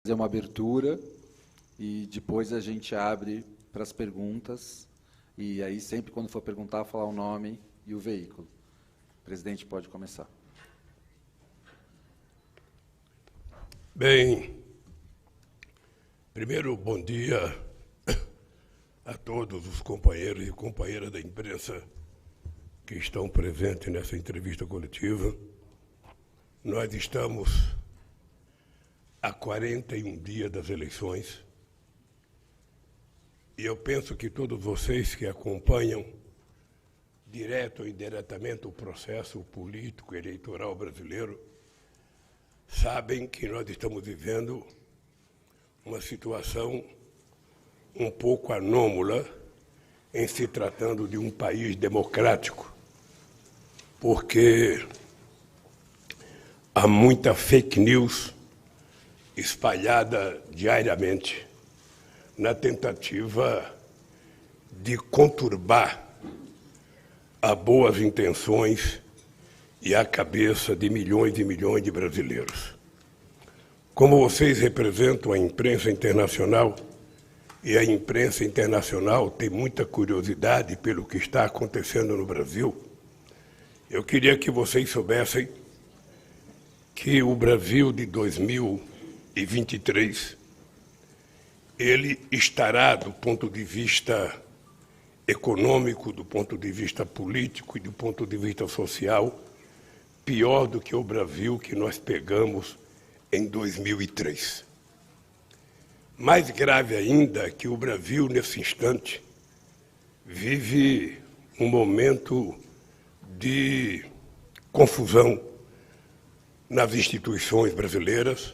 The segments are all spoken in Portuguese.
fazer uma abertura e depois a gente abre para as perguntas. E aí, sempre quando for perguntar, falar o nome e o veículo. O presidente pode começar. Bem, primeiro, bom dia a todos os companheiros e companheiras da imprensa que estão presentes nessa entrevista coletiva. Nós estamos a 41 dias das eleições e eu penso que todos vocês que acompanham direto ou indiretamente o processo político eleitoral brasileiro sabem que nós estamos vivendo uma situação um pouco anômala em se tratando de um país democrático, porque há muita fake news espalhada diariamente na tentativa de conturbar as boas intenções e a cabeça de milhões e milhões de brasileiros. Como vocês representam a imprensa internacional, e a imprensa internacional tem muita curiosidade pelo que está acontecendo no Brasil, eu queria que vocês soubessem que o Brasil de 2023, ele estará, do ponto de vista econômico, do ponto de vista político e do ponto de vista social, pior do que o Brasil que nós pegamos em 2003. Mais grave ainda é que o Brasil, nesse instante, vive um momento de confusão nas instituições brasileiras,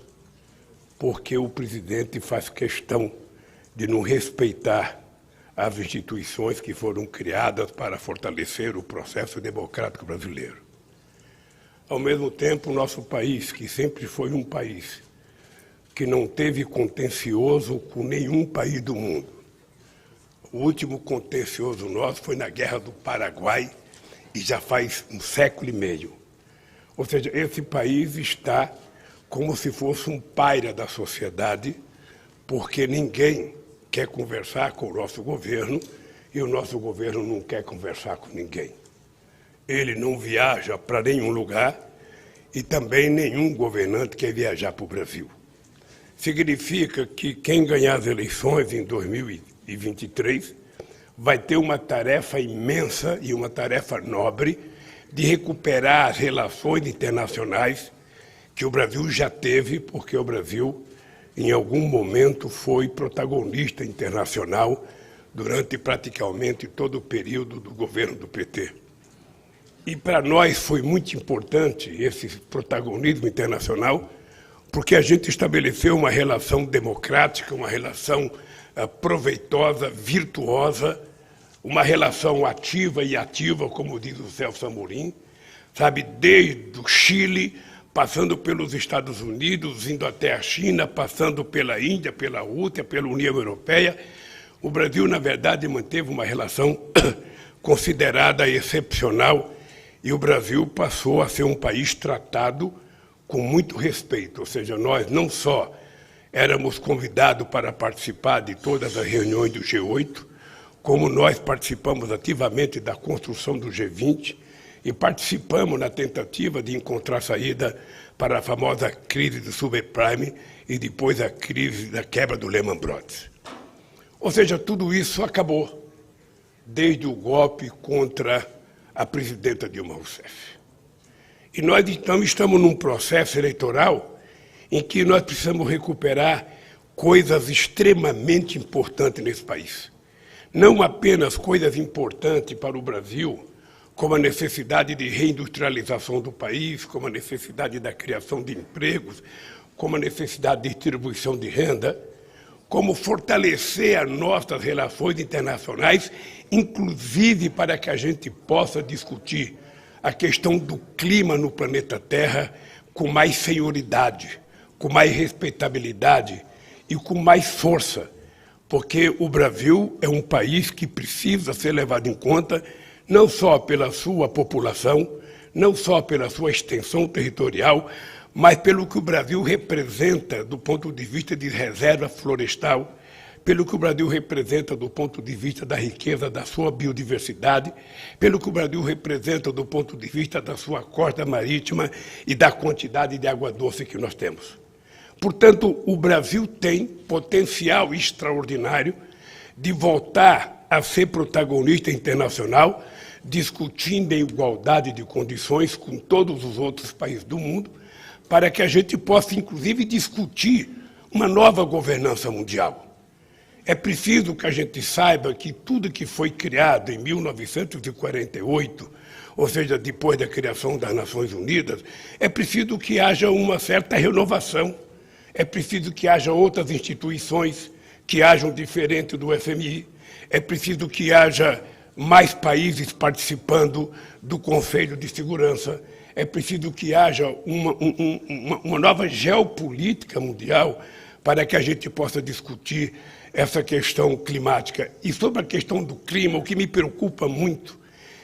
porque o presidente faz questão de não respeitar as instituições que foram criadas para fortalecer o processo democrático brasileiro. Ao mesmo tempo, o nosso país, que sempre foi um país que não teve contencioso com nenhum país do mundo. O último contencioso nosso foi na Guerra do Paraguai, e já faz um século e meio. Ou seja, esse país está como se fosse um paria da sociedade, porque ninguém quer conversar com o nosso governo e o nosso governo não quer conversar com ninguém. Ele não viaja para nenhum lugar e também nenhum governante quer viajar para o Brasil. Significa que quem ganhar as eleições em 2023 vai ter uma tarefa imensa e uma tarefa nobre de recuperar as relações internacionais que o Brasil já teve, porque o Brasil, em algum momento, foi protagonista internacional durante praticamente todo o período do governo do PT. E para nós foi muito importante esse protagonismo internacional, porque a gente estabeleceu uma relação democrática, uma relação proveitosa, virtuosa, uma relação ativa e ativa, como diz o Celso Amorim, sabe, desde o Chile, passando pelos Estados Unidos, indo até a China, passando pela Índia, pela Rússia, pela União Europeia. O Brasil, na verdade, manteve uma relação considerada excepcional e o Brasil passou a ser um país tratado com muito respeito. Ou seja, nós não só éramos convidados para participar de todas as reuniões do G8, como nós participamos ativamente da construção do G20 e participamos na tentativa de encontrar saída para a famosa crise do subprime e depois a crise da quebra do Lehman Brothers. Ou seja, tudo isso acabou, desde o golpe contra a presidenta Dilma Rousseff. E nós, então, estamos num processo eleitoral em que nós precisamos recuperar coisas extremamente importantes nesse país. Não apenas coisas importantes para o Brasil, como a necessidade de reindustrialização do país, como a necessidade da criação de empregos, como a necessidade de distribuição de renda, como fortalecer as nossas relações internacionais, inclusive para que a gente possa discutir a questão do clima no planeta Terra com mais senioridade, com mais respeitabilidade e com mais força, porque o Brasil é um país que precisa ser levado em conta não só pela sua população, não só pela sua extensão territorial, mas pelo que o Brasil representa do ponto de vista de reserva florestal, pelo que o Brasil representa do ponto de vista da riqueza da sua biodiversidade, pelo que o Brasil representa do ponto de vista da sua costa marítima e da quantidade de água doce que nós temos. Portanto, o Brasil tem potencial extraordinário de voltar a ser protagonista internacional, discutindo em igualdade de condições com todos os outros países do mundo, para que a gente possa, inclusive, discutir uma nova governança mundial. É preciso que a gente saiba que tudo que foi criado em 1948, ou seja, depois da criação das Nações Unidas, é preciso que haja uma certa renovação, é preciso que haja outras instituições que hajam diferente do FMI, é preciso que haja mais países participando do Conselho de Segurança, é preciso que haja uma nova geopolítica mundial para que a gente possa discutir essa questão climática. E sobre a questão do clima, o que me preocupa muito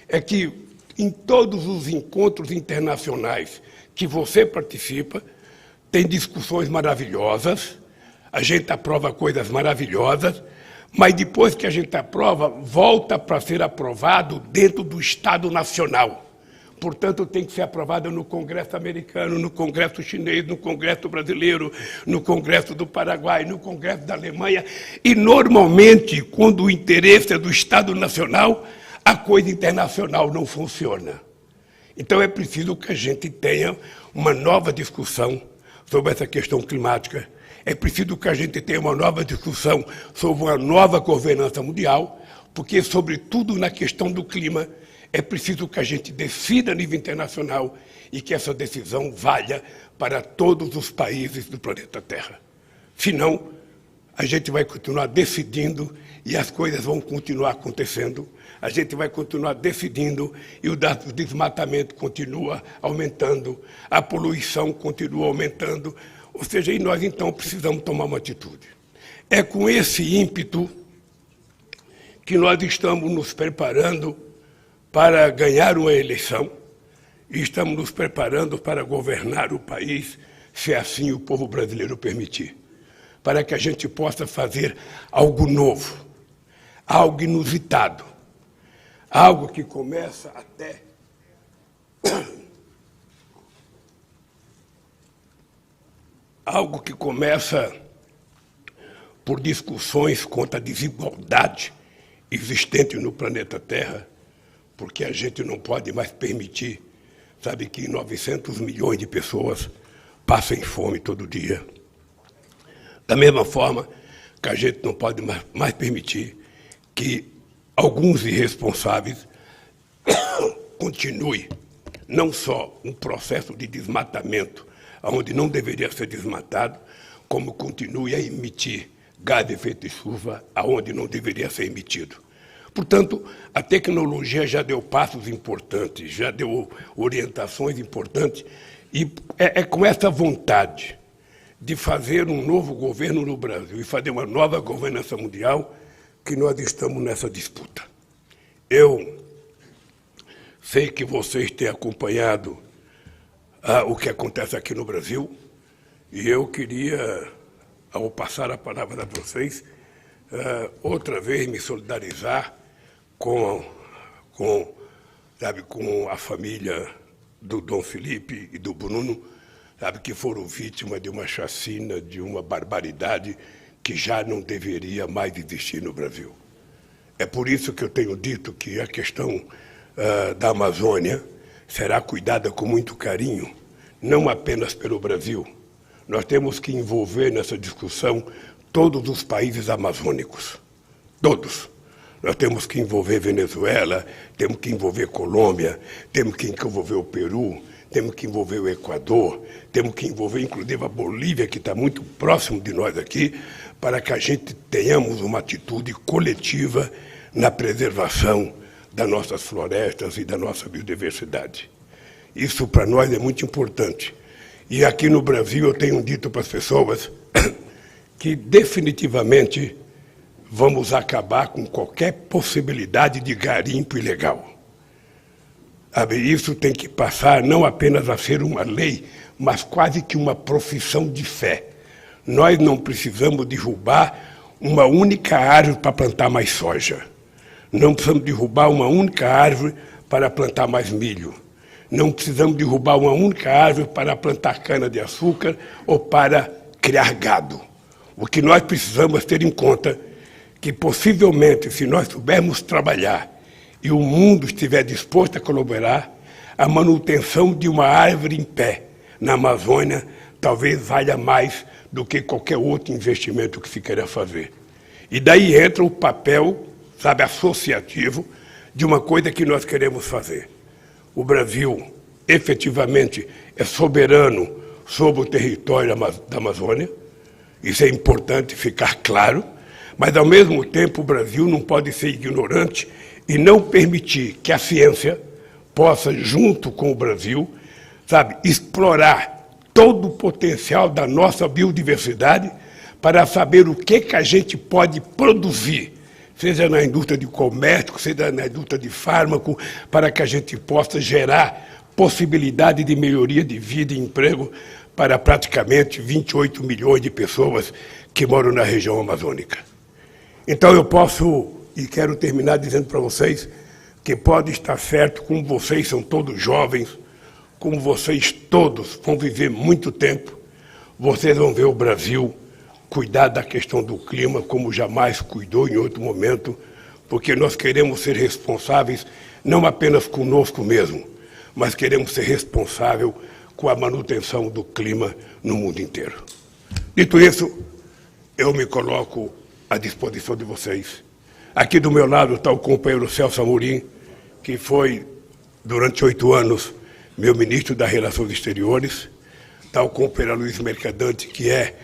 é que em todos os encontros internacionais que você participa, tem discussões maravilhosas, a gente aprova coisas maravilhosas, mas depois que a gente aprova, volta para ser aprovado dentro do Estado Nacional. Portanto, tem que ser aprovado no Congresso americano, no Congresso chinês, no Congresso brasileiro, no Congresso do Paraguai, no Congresso da Alemanha. E, normalmente, quando o interesse é do Estado Nacional, a coisa internacional não funciona. Então, é preciso que a gente tenha uma nova discussão sobre essa questão climática. É preciso que a gente tenha uma nova discussão sobre uma nova governança mundial, porque, sobretudo na questão do clima, é preciso que a gente decida a nível internacional e que essa decisão valha para todos os países do planeta Terra. Senão, a gente vai continuar decidindo e as coisas vão continuar acontecendo. A gente vai continuar decidindo e o desmatamento continua aumentando, a poluição continua aumentando. Ou seja, e nós, então, precisamos tomar uma atitude. É com esse ímpeto que nós estamos nos preparando para ganhar uma eleição e estamos nos preparando para governar o país, se assim o povo brasileiro permitir, para que a gente possa fazer algo novo, algo inusitado, algo que começa até por discussões contra a desigualdade existente no planeta Terra, porque a gente não pode mais permitir, sabe, que 900 milhões de pessoas passem fome todo dia. Da mesma forma que a gente não pode mais permitir que alguns irresponsáveis continuem não só um processo de desmatamento, onde não deveria ser desmatado, como continue a emitir gás de efeito estufa, aonde não deveria ser emitido. Portanto, a tecnologia já deu passos importantes, já deu orientações importantes, e é com essa vontade de fazer um novo governo no Brasil e fazer uma nova governança mundial que nós estamos nessa disputa. Eu sei que vocês têm acompanhado o que acontece aqui no Brasil, e eu queria, ao passar a palavra a vocês, outra vez me solidarizar com a família do Dom Felipe e do Bruno, que foram vítimas de uma chacina, de uma barbaridade que já não deveria mais existir no Brasil. É por isso que eu tenho dito que a questão da Amazônia será cuidada com muito carinho, não apenas pelo Brasil. Nós temos que envolver nessa discussão todos os países amazônicos, todos. Nós temos que envolver Venezuela, temos que envolver Colômbia, temos que envolver o Peru, temos que envolver o Equador, temos que envolver inclusive a Bolívia, que está muito próximo de nós aqui, para que a gente tenhamos uma atitude coletiva na preservação das nossas florestas e da nossa biodiversidade. Isso para nós é muito importante. E aqui no Brasil eu tenho dito para as pessoas que definitivamente vamos acabar com qualquer possibilidade de garimpo ilegal. Isso tem que passar não apenas a ser uma lei, mas quase que uma profissão de fé. Nós não precisamos derrubar uma única árvore para plantar mais soja. Não precisamos derrubar uma única árvore para plantar mais milho. Não precisamos derrubar uma única árvore para plantar cana-de-açúcar ou para criar gado. O que nós precisamos ter em conta que, possivelmente, se nós soubermos trabalhar e o mundo estiver disposto a colaborar, a manutenção de uma árvore em pé na Amazônia talvez valha mais do que qualquer outro investimento que se queira fazer. E daí entra o papel, sabe, associativo de uma coisa que nós queremos fazer. O Brasil, efetivamente, é soberano sobre o território da Amazônia. Isso é importante ficar claro. Mas, ao mesmo tempo, o Brasil não pode ser ignorante e não permitir que a ciência possa, junto com o Brasil, sabe, explorar todo o potencial da nossa biodiversidade para saber o que a gente pode produzir, seja na indústria de comércio, seja na indústria de fármaco, para que a gente possa gerar possibilidade de melhoria de vida e emprego para praticamente 28 milhões de pessoas que moram na região amazônica. Então eu posso, e quero terminar dizendo para vocês, que pode estar certo, como vocês são todos jovens, como vocês todos vão viver muito tempo, vocês vão ver o Brasil cuidar da questão do clima como jamais cuidou em outro momento, porque nós queremos ser responsáveis não apenas conosco mesmo, mas queremos ser responsáveis com a manutenção do clima no mundo inteiro. Dito isso, eu me coloco à disposição de vocês. Aqui do meu lado está o companheiro Celso Amorim, que foi, durante 8 anos, meu ministro das Relações Exteriores. Está o companheiro Luiz Mercadante, que é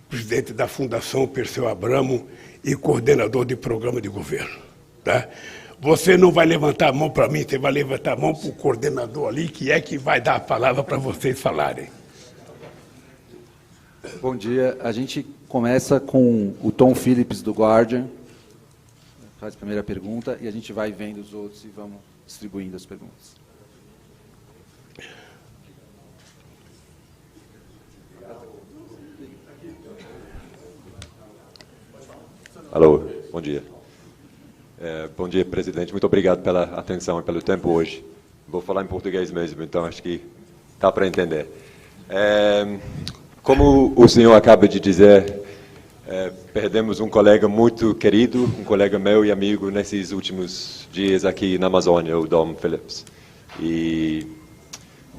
presidente da Fundação Perseu Abramo e coordenador de programa de governo. Tá? Você não vai levantar a mão para mim, você vai levantar a mão para o coordenador ali, que vai dar a palavra para vocês falarem. Bom dia. A gente começa com o Tom Phillips, do Guardian. Faz a primeira pergunta e a gente vai vendo os outros e vamos distribuindo as perguntas. Alô, bom dia. Bom dia, presidente. Muito obrigado pela atenção e pelo tempo hoje. Vou falar em português mesmo, então acho que dá para entender. Como o senhor acaba de dizer, perdemos um colega muito querido, um colega meu e amigo nesses últimos dias aqui na Amazônia, o Tom Phillips. E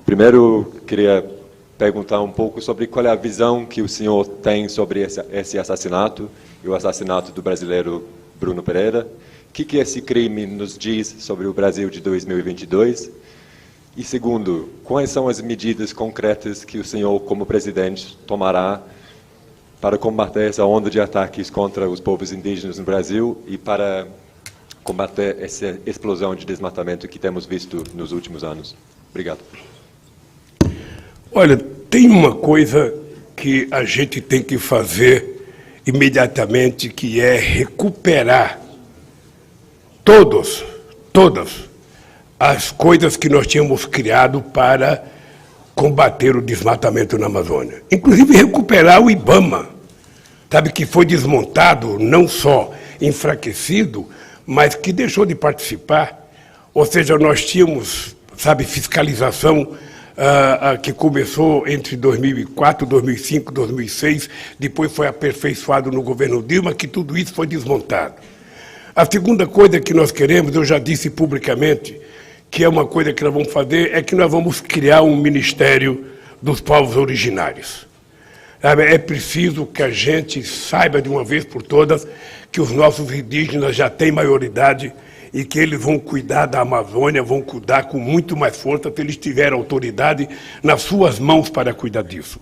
primeiro queria perguntar um pouco sobre qual é a visão que o senhor tem sobre esse assassinato e o assassinato do brasileiro Bruno Pereira. O que esse crime nos diz sobre o Brasil de 2022? E segundo, quais são as medidas concretas que o senhor, como presidente, tomará para combater essa onda de ataques contra os povos indígenas no Brasil e para combater essa explosão de desmatamento que temos visto nos últimos anos? Obrigado. Olha, tem uma coisa que a gente tem que fazer imediatamente, que é recuperar todas as coisas que nós tínhamos criado para combater o desmatamento na Amazônia. Inclusive recuperar o IBAMA, sabe, que foi desmontado, não só enfraquecido, mas que deixou de participar. Ou seja, nós tínhamos, sabe, fiscalização que começou entre 2004, 2005, 2006, depois foi aperfeiçoado no governo Dilma, que tudo isso foi desmontado. A segunda coisa que nós queremos, eu já disse publicamente, que é uma coisa que nós vamos fazer, é que nós vamos criar um Ministério dos Povos Originários. É preciso que a gente saiba de uma vez por todas que os nossos indígenas já têm maioridade e que eles vão cuidar da Amazônia, vão cuidar com muito mais força se eles tiverem autoridade nas suas mãos para cuidar disso.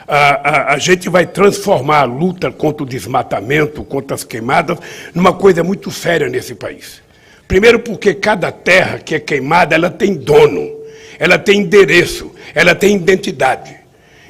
A gente vai transformar a luta contra o desmatamento, contra as queimadas, numa coisa muito séria nesse país. Primeiro porque cada terra que é queimada, ela tem dono, ela tem endereço, ela tem identidade.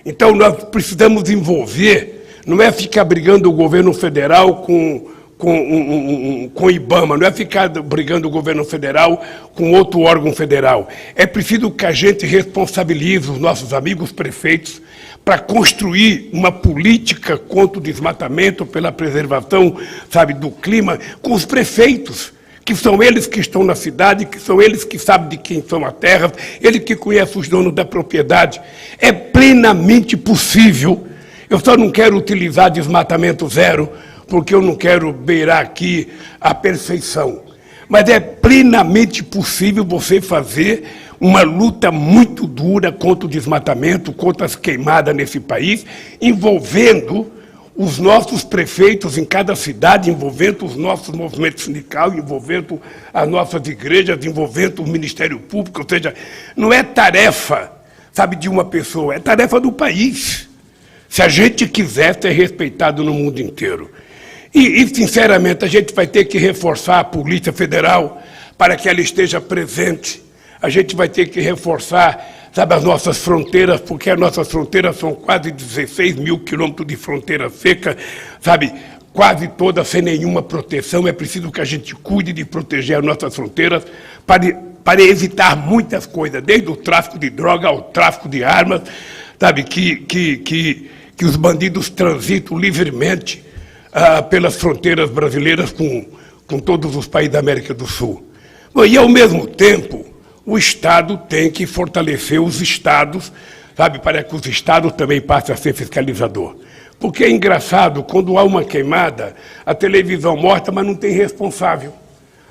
Então nós precisamos envolver, não é ficar brigando o governo federal com com o IBAMA, não é ficar brigando o governo federal com outro órgão federal. É preciso que a gente responsabilize os nossos amigos prefeitos para construir uma política contra o desmatamento, pela preservação, sabe, do clima, com os prefeitos, que são eles que estão na cidade, que são eles que sabem de quem são as terras, eles que conhecem os donos da propriedade. É plenamente possível. Eu só não quero utilizar desmatamento zero, porque eu não quero beirar aqui a perfeição. Mas é plenamente possível você fazer uma luta muito dura contra o desmatamento, contra as queimadas nesse país, envolvendo os nossos prefeitos em cada cidade, envolvendo os nossos movimentos sindicais, envolvendo as nossas igrejas, envolvendo o Ministério Público. Ou seja, não é tarefa, sabe, de uma pessoa, é tarefa do país. Se a gente quiser ser respeitado no mundo inteiro. E, sinceramente, a gente vai ter que reforçar a Polícia Federal para que ela esteja presente. A gente vai ter que reforçar, sabe, as nossas fronteiras, porque as nossas fronteiras são quase 16 mil quilômetros de fronteira seca, sabe, quase todas sem nenhuma proteção. É preciso que a gente cuide de proteger as nossas fronteiras para evitar muitas coisas, desde o tráfico de droga ao tráfico de armas, sabe, que os bandidos transitam livremente pelas fronteiras brasileiras com todos os países da América do Sul. Bom, e, ao mesmo tempo, o Estado tem que fortalecer os Estados, sabe, para que os Estados também passem a ser fiscalizador. Porque é engraçado, quando há uma queimada, a televisão mostra, mas não tem responsável.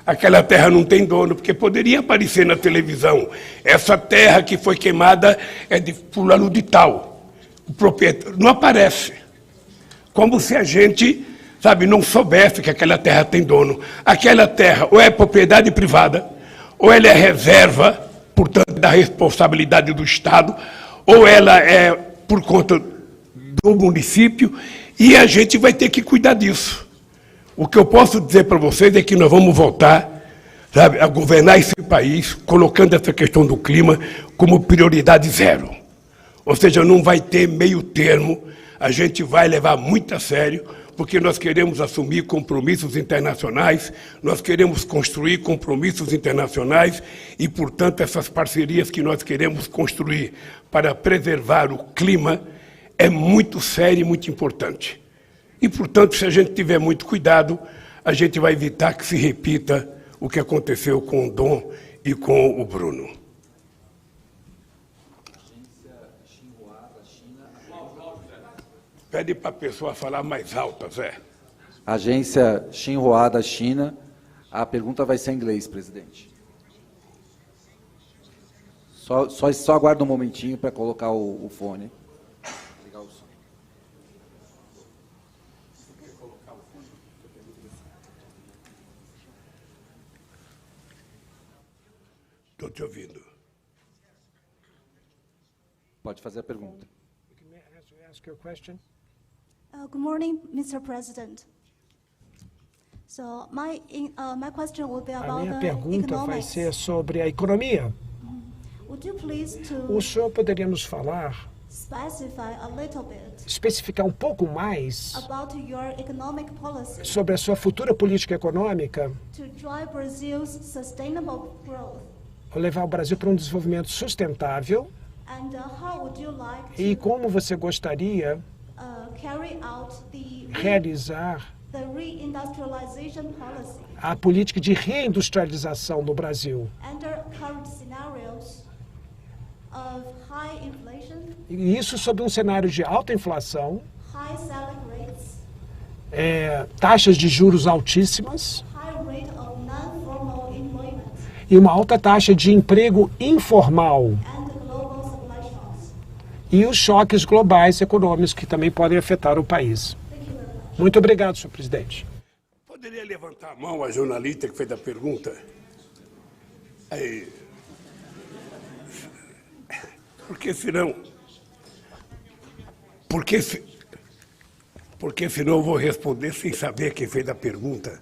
Aquela terra não tem dono, porque poderia aparecer na televisão. Essa terra que foi queimada é de fulano de tal. O proprietário não aparece. Como se a gente, sabe, não soubesse que aquela terra tem dono. Aquela terra ou é propriedade privada, ou ela é reserva, portanto, da responsabilidade do Estado, ou ela é por conta do município, e a gente vai ter que cuidar disso. O que eu posso dizer para vocês é que nós vamos voltar, sabe, a governar esse país, colocando essa questão do clima como prioridade zero. Ou seja, não vai ter meio termo, a gente vai levar muito a sério, porque nós queremos assumir compromissos internacionais, nós queremos construir compromissos internacionais e, portanto, essas parcerias que nós queremos construir para preservar o clima é muito sério e muito importante. E, portanto, se a gente tiver muito cuidado, a gente vai evitar que se repita o que aconteceu com o Dom e com o Bruno. Pede para a pessoa falar mais alta, Zé. Agência Xinhua da China. A pergunta vai ser em inglês, presidente. Só aguarda um momentinho para colocar o fone. Ligar o som. Estou te ouvindo. Pode fazer a pergunta. Ask your question. Good morning, Mr. President. So my question will be A about minha the pergunta vai economics. ser sobre a economia. Would you please O to senhor poderia nos falar, specify a little bit especificar um pouco mais about your economic policy sobre a sua futura política econômica, to drive Brazil's sustainable growth? levar o Brasil para um desenvolvimento sustentável And how would you like e to como você gostaria carry out realizar the reindustrialization policy a política de reindustrialização no Brasil. under current scenarios of high inflation, E isso sob um cenário de alta inflação, high salary rates, taxas de juros altíssimas high rate of non-formal employment, e uma alta taxa de emprego informal. and global supply shocks? E os choques globais econômicos que também podem afetar o país. Thank you very much. Muito obrigado, senhor presidente. Poderia levantar a mão a jornalista que fez a pergunta? Aí. Porque senão eu vou responder sem saber quem fez a pergunta.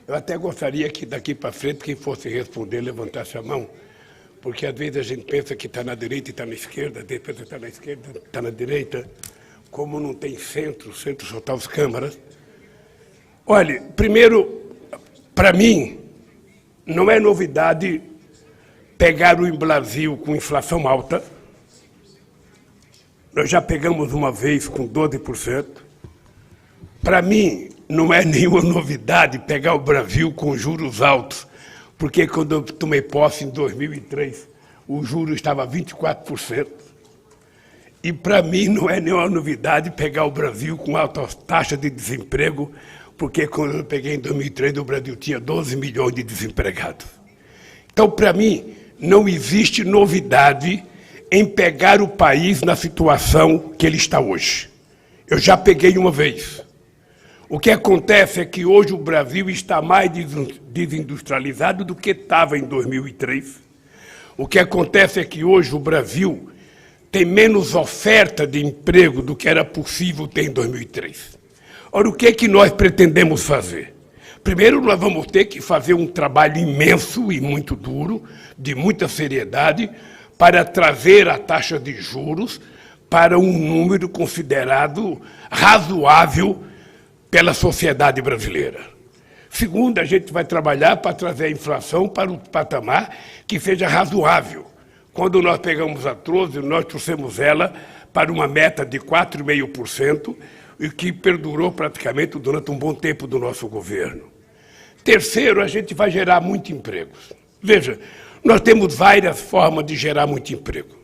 Eu até gostaria que daqui para frente quem fosse responder levantasse a mão, porque às vezes a gente pensa que está na direita e está na esquerda, depois está na esquerda, está na direita. Como não tem centro, o centro só está os câmaras. Olha, primeiro, para mim, não é novidade pegar o Brasil com inflação alta. Nós já pegamos uma vez com 12%. Para mim, não é nenhuma novidade pegar o Brasil com juros altos, porque quando eu tomei posse em 2003, o juro estava 24%. E para mim não é nenhuma novidade pegar o Brasil com alta taxa de desemprego, porque quando eu peguei em 2003, o Brasil tinha 12 milhões de desempregados. Então, para mim, não existe novidade em pegar o país na situação que ele está hoje. Eu já peguei uma vez. O que acontece é que hoje o Brasil está mais desindustrializado do que estava em 2003. O que acontece é que hoje o Brasil tem menos oferta de emprego do que era possível ter em 2003. Ora, o que é que nós pretendemos fazer? Primeiro, nós vamos ter que fazer um trabalho imenso e muito duro, de muita seriedade, para trazer a taxa de juros para um número considerado razoável pela sociedade brasileira. Segundo, a gente vai trabalhar para trazer a inflação para um patamar que seja razoável. Quando nós pegamos a 12, nós trouxemos ela para uma meta de 4,5%, e que perdurou praticamente durante um bom tempo do nosso governo. Terceiro, a gente vai gerar muito emprego. Veja, nós temos várias formas de gerar muito emprego.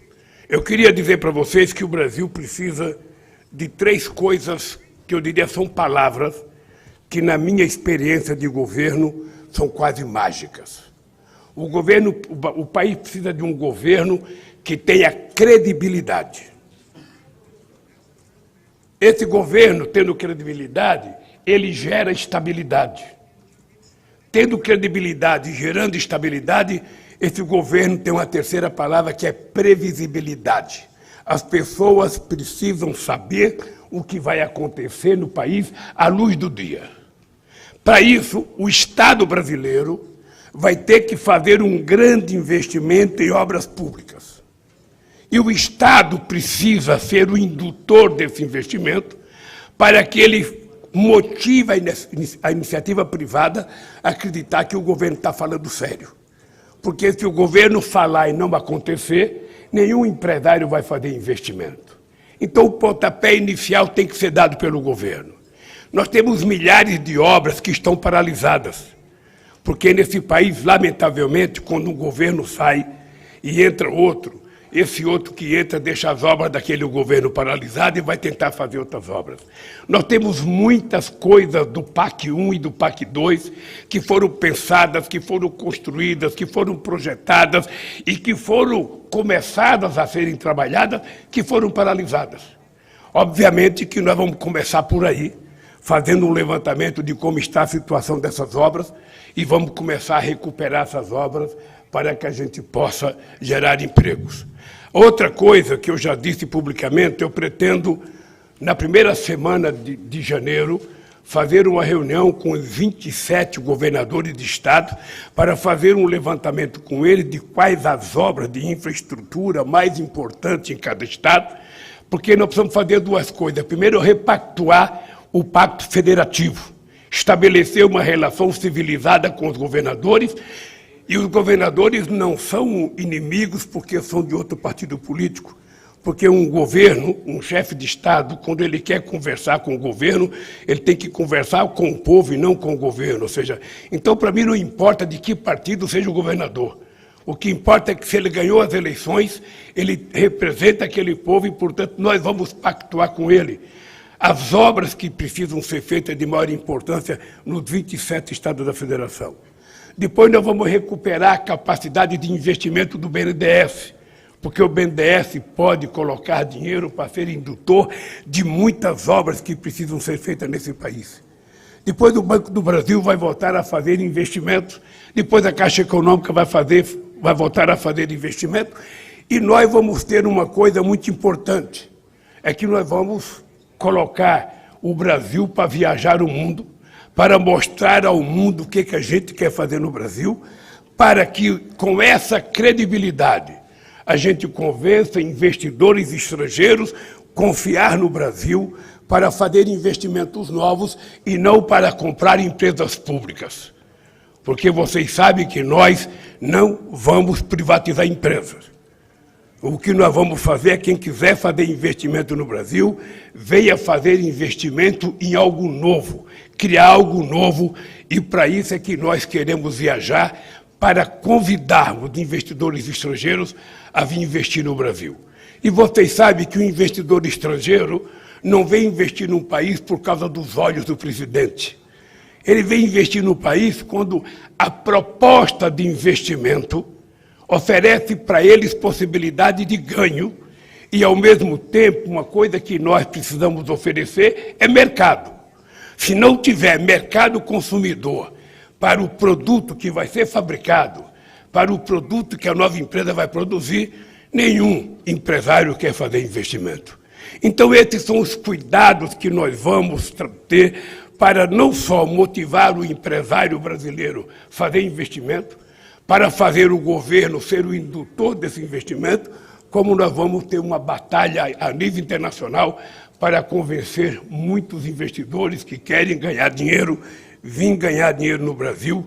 Eu queria dizer para vocês que o Brasil precisa de 3 coisas que eu diria são palavras que, na minha experiência de governo, são quase mágicas. O país precisa de um governo que tenha credibilidade. Esse governo, tendo credibilidade, ele gera estabilidade. Tendo credibilidade e gerando estabilidade, esse governo tem uma terceira palavra que é previsibilidade. As pessoas precisam saber o que vai acontecer no país à luz do dia. Para isso, o Estado brasileiro vai ter que fazer um grande investimento em obras públicas. E o Estado precisa ser o indutor desse investimento para que ele motive a iniciativa privada a acreditar que o governo está falando sério. Porque se o governo falar e não acontecer, nenhum empresário vai fazer investimento. Então, o pontapé inicial tem que ser dado pelo governo. Nós temos milhares de obras que estão paralisadas, porque nesse país, lamentavelmente, quando um governo sai e entra outro, esse outro que entra deixa as obras daquele governo paralisado e vai tentar fazer outras obras. Nós temos muitas coisas do PAC 1 e do PAC 2 que foram pensadas, que foram construídas, que foram projetadas e que foram começadas a serem trabalhadas, que foram paralisadas. Obviamente que nós vamos começar por aí, fazendo um levantamento de como está a situação dessas obras e vamos começar a recuperar essas obras para que a gente possa gerar empregos. Outra coisa que eu já disse publicamente, eu pretendo, na primeira semana de janeiro, fazer uma reunião com os 27 governadores de estado para fazer um levantamento com eles de quais as obras de infraestrutura mais importantes em cada estado, porque nós precisamos fazer 2 coisas. Primeiro, repactuar o pacto federativo, estabelecer uma relação civilizada com os governadores. E os governadores não são inimigos porque são de outro partido político, porque um governo, um chefe de Estado, quando ele quer conversar com o governo, ele tem que conversar com o povo e não com o governo. Ou seja, então, para mim, não importa de que partido seja o governador. O que importa é que, se ele ganhou as eleições, ele representa aquele povo e, portanto, nós vamos pactuar com ele. As obras que precisam ser feitas de maior importância nos 27 estados da federação. Depois nós vamos recuperar a capacidade de investimento do BNDES, porque o BNDES pode colocar dinheiro para ser indutor de muitas obras que precisam ser feitas nesse país. Depois o Banco do Brasil vai voltar a fazer investimentos, depois a Caixa Econômica vai voltar a fazer investimento, e nós vamos ter uma coisa muito importante, é que nós vamos colocar o Brasil para viajar o mundo, para mostrar ao mundo o que a gente quer fazer no Brasil, para que, com essa credibilidade, a gente convença investidores estrangeiros a confiar no Brasil para fazer investimentos novos e não para comprar empresas públicas. Porque vocês sabem que nós não vamos privatizar empresas. O que nós vamos fazer é quem quiser fazer investimento no Brasil, venha fazer investimento em algo novo, criar algo novo, e para isso é que nós queremos viajar para convidarmos investidores estrangeiros a vir investir no Brasil. E vocês sabem que o investidor estrangeiro não vem investir num país por causa dos olhos do presidente. Ele vem investir no país quando a proposta de investimento oferece para eles possibilidade de ganho e, ao mesmo tempo, uma coisa que nós precisamos oferecer é mercado. Se não tiver mercado consumidor para o produto que vai ser fabricado, para o produto que a nova empresa vai produzir, nenhum empresário quer fazer investimento. Então, esses são os cuidados que nós vamos ter para não só motivar o empresário brasileiro a fazer investimento, para fazer o governo ser o indutor desse investimento, como nós vamos ter uma batalha a nível internacional para convencer muitos investidores que querem ganhar dinheiro, vir ganhar dinheiro no Brasil,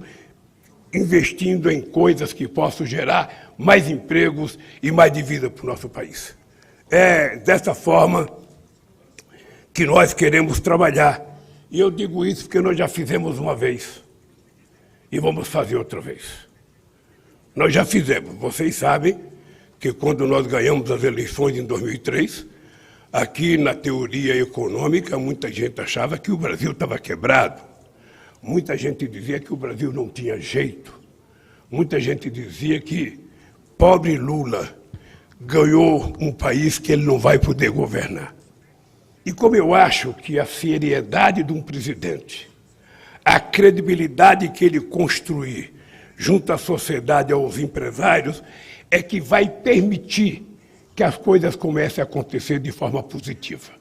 investindo em coisas que possam gerar mais empregos e mais divisa para o nosso país. É dessa forma que nós queremos trabalhar. E eu digo isso porque nós já fizemos uma vez e vamos fazer outra vez. Nós já fizemos. Vocês sabem que quando nós ganhamos as eleições em 2003, aqui na teoria econômica, muita gente achava que o Brasil estava quebrado. Muita gente dizia que o Brasil não tinha jeito. Muita gente dizia que pobre Lula ganhou um país que ele não vai poder governar. E como eu acho que a seriedade de um presidente, a credibilidade que ele construir junto à sociedade, aos empresários, é que vai permitir que as coisas comecem a acontecer de forma positiva.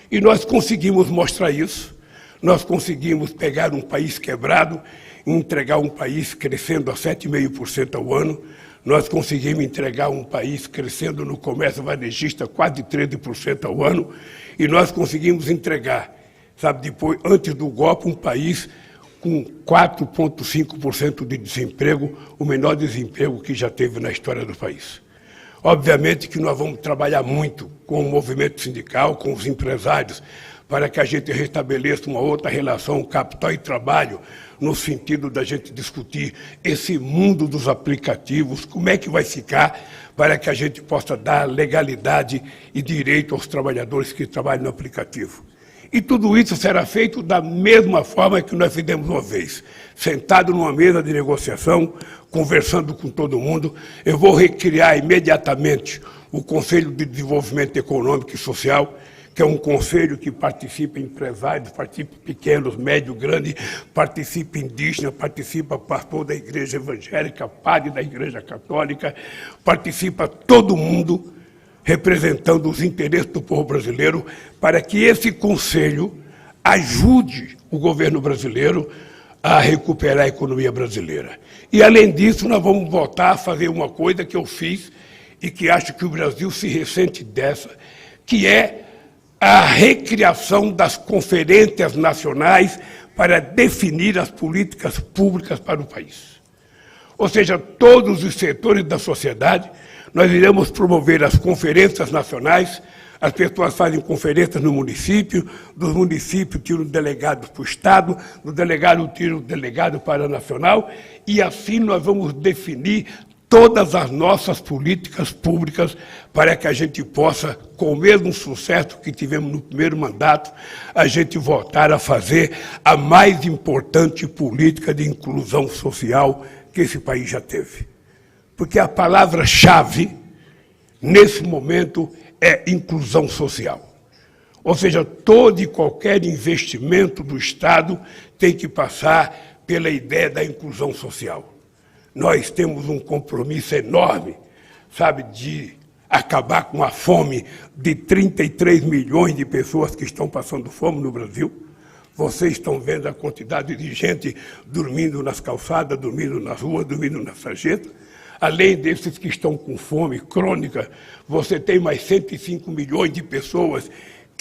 E nós conseguimos mostrar isso. Nós conseguimos pegar um país quebrado e entregar um país crescendo a 7,5% ao ano. Nós conseguimos entregar um país crescendo no comércio varejista quase 13% ao ano. E nós conseguimos entregar, sabe, depois, antes do golpe, um país com 4,5% de desemprego, o menor desemprego que já teve na história do país. Obviamente que nós vamos trabalhar muito com o movimento sindical, com os empresários, para que a gente restabeleça uma outra relação capital e trabalho, no sentido da gente discutir esse mundo dos aplicativos, como é que vai ficar, para que a gente possa dar legalidade e direito aos trabalhadores que trabalham no aplicativo. E tudo isso será feito da mesma forma que nós fizemos uma vez, sentado numa mesa de negociação, conversando com todo mundo. Eu vou recriar imediatamente o Conselho de Desenvolvimento Econômico e Social, que é um conselho que participa empresários, participa pequenos, médios, grandes, participa indígena, participa pastor da igreja evangélica, padre da igreja católica, participa todo mundo representando os interesses do povo brasileiro, para que esse conselho ajude o governo brasileiro a recuperar a economia brasileira. E, além disso, nós vamos voltar a fazer uma coisa que eu fiz e que acho que o Brasil se ressente dessa, que é a recriação das conferências nacionais para definir as políticas públicas para o país. Ou seja, todos os setores da sociedade, nós iremos promover as conferências nacionais. As pessoas fazem conferências no município, dos municípios tiram delegados para o Estado, do delegado tiram o delegado para a nacional, e assim nós vamos definir todas as nossas políticas públicas para que a gente possa, com o mesmo sucesso que tivemos no primeiro mandato, a gente voltar a fazer a mais importante política de inclusão social que esse país já teve. Porque a palavra-chave, nesse momento, é inclusão social. Ou seja, todo e qualquer investimento do Estado tem que passar pela ideia da inclusão social. Nós temos um compromisso enorme, sabe, de acabar com a fome de 33 milhões de pessoas que estão passando fome no Brasil. Vocês estão vendo a quantidade de gente dormindo nas calçadas, dormindo nas ruas, dormindo nas sarjetas. Além desses que estão com fome crônica, você tem mais 105 milhões de pessoas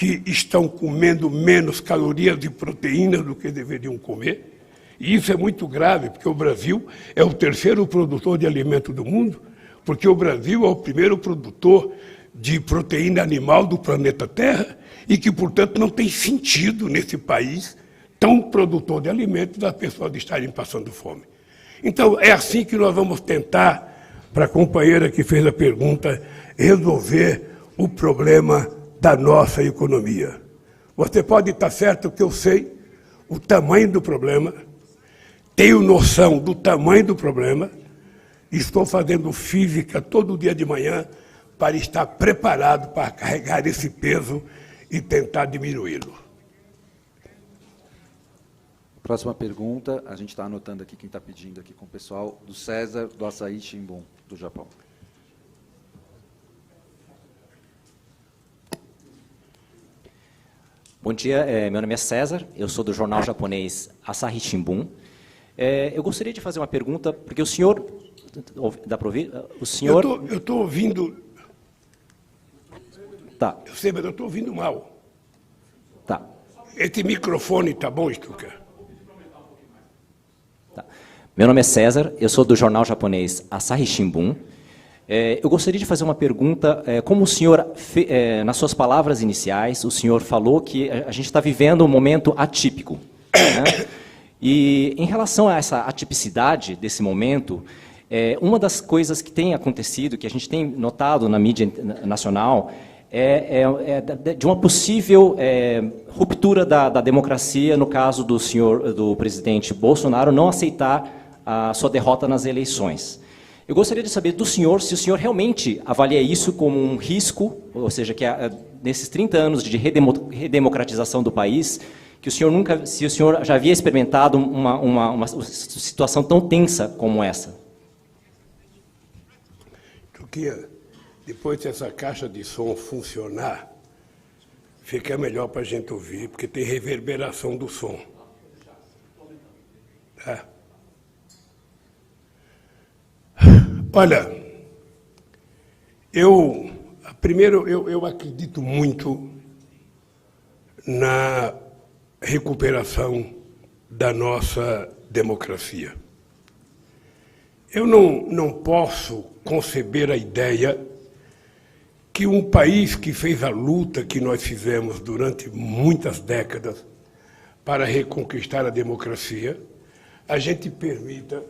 que estão comendo menos calorias e proteínas do que deveriam comer. E isso é muito grave, porque o Brasil é o terceiro produtor de alimento do mundo, porque o Brasil é o primeiro produtor de proteína animal do planeta Terra e que, portanto, não tem sentido nesse país tão produtor de alimentos as pessoas estarem passando fome. Então, é assim que nós vamos tentar, para a companheira que fez a pergunta, resolver o problema da nossa economia. Você pode estar certo que eu sei o tamanho do problema, tenho noção do tamanho do problema, estou fazendo física todo dia de manhã para estar preparado para carregar esse peso e tentar diminuí-lo. Próxima pergunta, a gente está anotando aqui quem está pedindo aqui com o pessoal, do César do Asahi Shimbun, do Japão. Bom dia, meu nome é César, eu sou do jornal japonês Asahi Shimbun. Eu gostaria de fazer uma pergunta, porque o senhor... Dá para ouvir? O senhor... Eu estou ouvindo... Tá. Eu sei, mas eu estou ouvindo mal. Tá. Esse microfone está bom, Stuka? Tá. Meu nome é César, eu sou do jornal japonês Asahi Shimbun. Eu gostaria de fazer uma pergunta. Como o senhor, nas suas palavras iniciais, o senhor falou que a gente está vivendo um momento atípico, né? E em relação a essa atipicidade desse momento, uma das coisas que tem acontecido, que a gente tem notado na mídia nacional, de uma possível ruptura da democracia, no caso do presidente Bolsonaro não aceitar a sua derrota nas eleições. Eu gostaria de saber do senhor se o senhor realmente avalia isso como um risco, ou seja, que nesses 30 anos de redemocratização do país, que o senhor se o senhor já havia experimentado uma situação tão tensa como essa. Porque depois que essa caixa de som funcionar, fica melhor para a gente ouvir, porque tem reverberação do som. Tá? Olha, primeiro eu acredito muito na recuperação da nossa democracia. Eu não posso conceber a ideia que um país que fez a luta que nós fizemos durante muitas décadas para reconquistar a democracia, a gente permita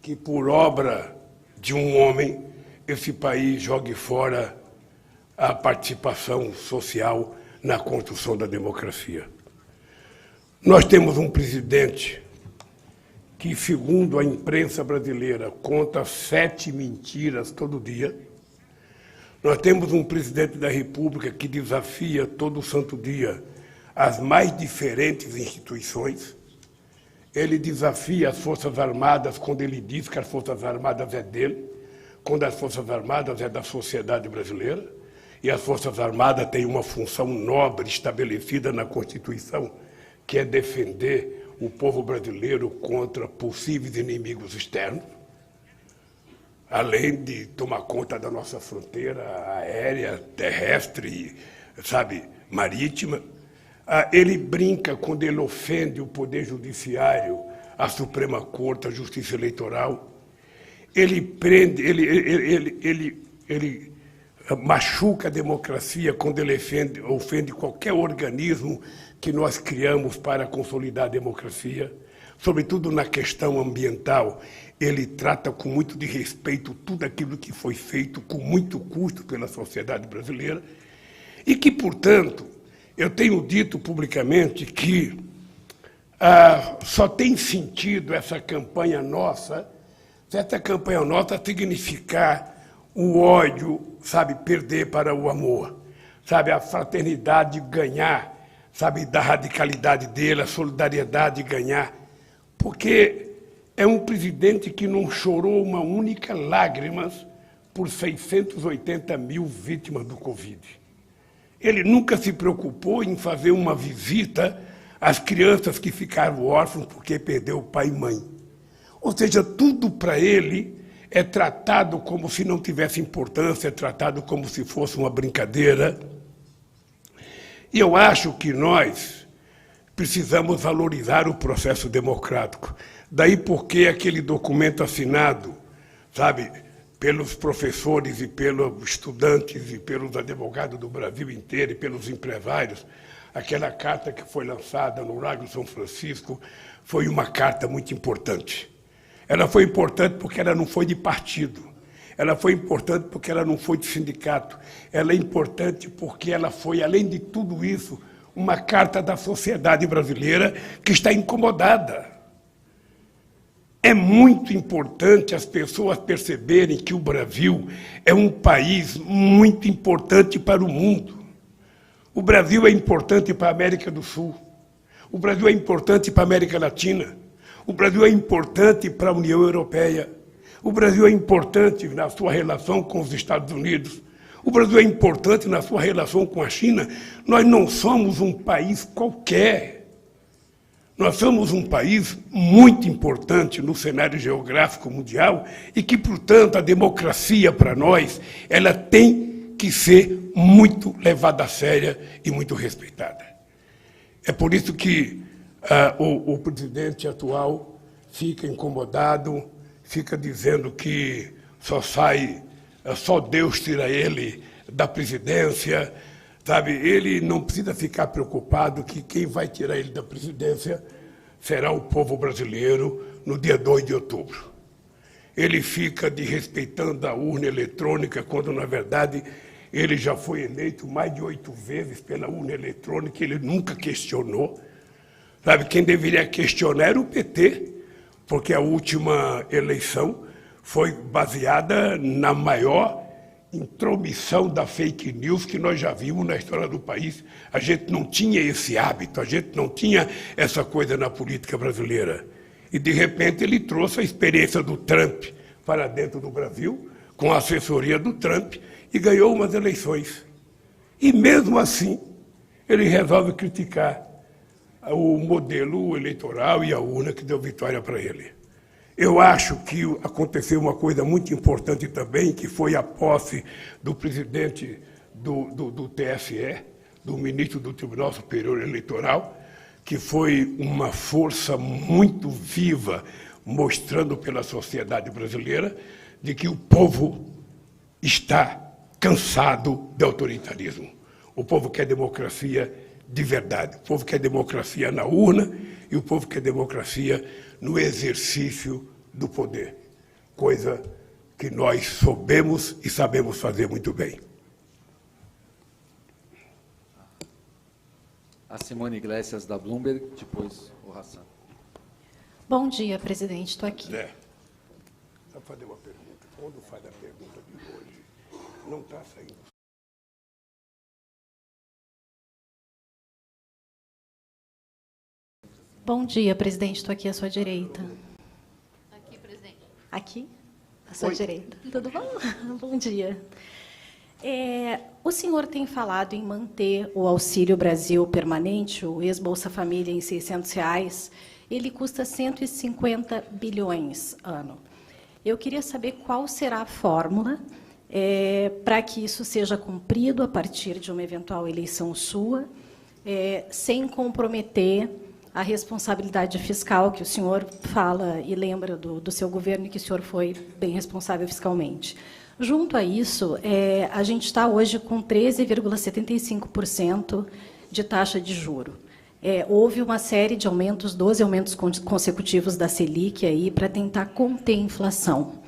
que, por obra de um homem, esse país jogue fora a participação social na construção da democracia. Nós temos um presidente que, segundo a imprensa brasileira, conta 7 mentiras todo dia. Nós temos um presidente da República que desafia todo santo dia as mais diferentes instituições. Ele desafia as Forças Armadas quando ele diz que as Forças Armadas é dele, quando as Forças Armadas é da sociedade brasileira, e as Forças Armadas têm uma função nobre estabelecida na Constituição, que é defender o povo brasileiro contra possíveis inimigos externos, além de tomar conta da nossa fronteira aérea, terrestre, marítima. Ele brinca quando ele ofende o Poder Judiciário, a Suprema Corte, a Justiça Eleitoral. Ele prende, ele machuca a democracia quando ele ofende qualquer organismo que nós criamos para consolidar a democracia. Sobretudo na questão ambiental, ele trata com muito desrespeito tudo aquilo que foi feito com muito custo pela sociedade brasileira e que, portanto, eu tenho dito publicamente que só tem sentido essa campanha nossa se essa campanha nossa significar o ódio, perder para o amor, a fraternidade ganhar, da radicalidade dele, a solidariedade ganhar. Porque é um presidente que não chorou uma única lágrima por 680 mil vítimas do Covid. Ele nunca se preocupou em fazer uma visita às crianças que ficaram órfãos porque perdeu pai e mãe. Ou seja, tudo para ele é tratado como se não tivesse importância, é tratado como se fosse uma brincadeira. E eu acho que nós precisamos valorizar o processo democrático. Daí porque aquele documento assinado, sabe, pelos professores e pelos estudantes e pelos advogados do Brasil inteiro e pelos empresários, aquela carta que foi lançada no Largo São Francisco foi uma carta muito importante. Ela foi importante porque ela não foi de partido. Ela foi importante porque ela não foi de sindicato. Ela é importante porque ela foi, além de tudo isso, uma carta da sociedade brasileira que está incomodada. É muito importante as pessoas perceberem que o Brasil é um país muito importante para o mundo. O Brasil é importante para a América do Sul. O Brasil é importante para a América Latina. O Brasil é importante para a União Europeia. O Brasil é importante na sua relação com os Estados Unidos. O Brasil é importante na sua relação com a China. Nós não somos um país qualquer. Nós somos um país muito importante no cenário geográfico mundial e que, portanto, a democracia para nós, ela tem que ser muito levada a sério e muito respeitada. É por isso que o presidente atual fica incomodado, fica dizendo que só Deus tira ele da presidência, sabe? Ele não precisa ficar preocupado que quem vai tirar ele da presidência será o povo brasileiro no dia 2 de outubro. Ele fica desrespeitando a urna eletrônica, quando, na verdade, ele já foi eleito mais de 8 vezes pela urna eletrônica, ele nunca questionou. Sabe, quem deveria questionar era o PT, porque a última eleição foi baseada na maior intromissão da fake news que nós já vimos na história do país. A gente não tinha esse hábito, a gente não tinha essa coisa na política brasileira. E, de repente, ele trouxe a experiência do Trump para dentro do Brasil, com a assessoria do Trump, e ganhou umas eleições. E, mesmo assim, ele resolve criticar o modelo eleitoral e a urna que deu vitória para ele. Eu acho que aconteceu uma coisa muito importante também, que foi a posse do presidente do TSE, do ministro do Tribunal Superior Eleitoral, que foi uma força muito viva, mostrando pela sociedade brasileira de que o povo está cansado de autoritarismo. O povo quer democracia de verdade. O povo quer democracia na urna e o povo quer democracia no exercício do poder, coisa que nós soubemos e sabemos fazer muito bem. A Simone Iglesias, da Bloomberg, depois o Hassan. Bom dia, presidente. Estou aqui. Só fazer uma pergunta. Quando faz a pergunta de hoje, não está saindo. Bom dia, presidente. Estou aqui à sua direita. Aqui, presidente. Aqui? À sua direita. Tudo bom? Bom dia. O senhor tem falado em manter o Auxílio Brasil permanente, o ex-Bolsa Família, em R$ 600. Ele custa 150 bilhões ano. Eu queria saber qual será a fórmula para que isso seja cumprido a partir de uma eventual eleição sua, sem comprometer a responsabilidade fiscal que o senhor fala e lembra do seu governo e que o senhor foi bem responsável fiscalmente. Junto a isso, a gente está hoje com 13,75% de taxa de juro. Houve uma série de aumentos, 12 aumentos consecutivos da Selic aí para tentar conter a inflação.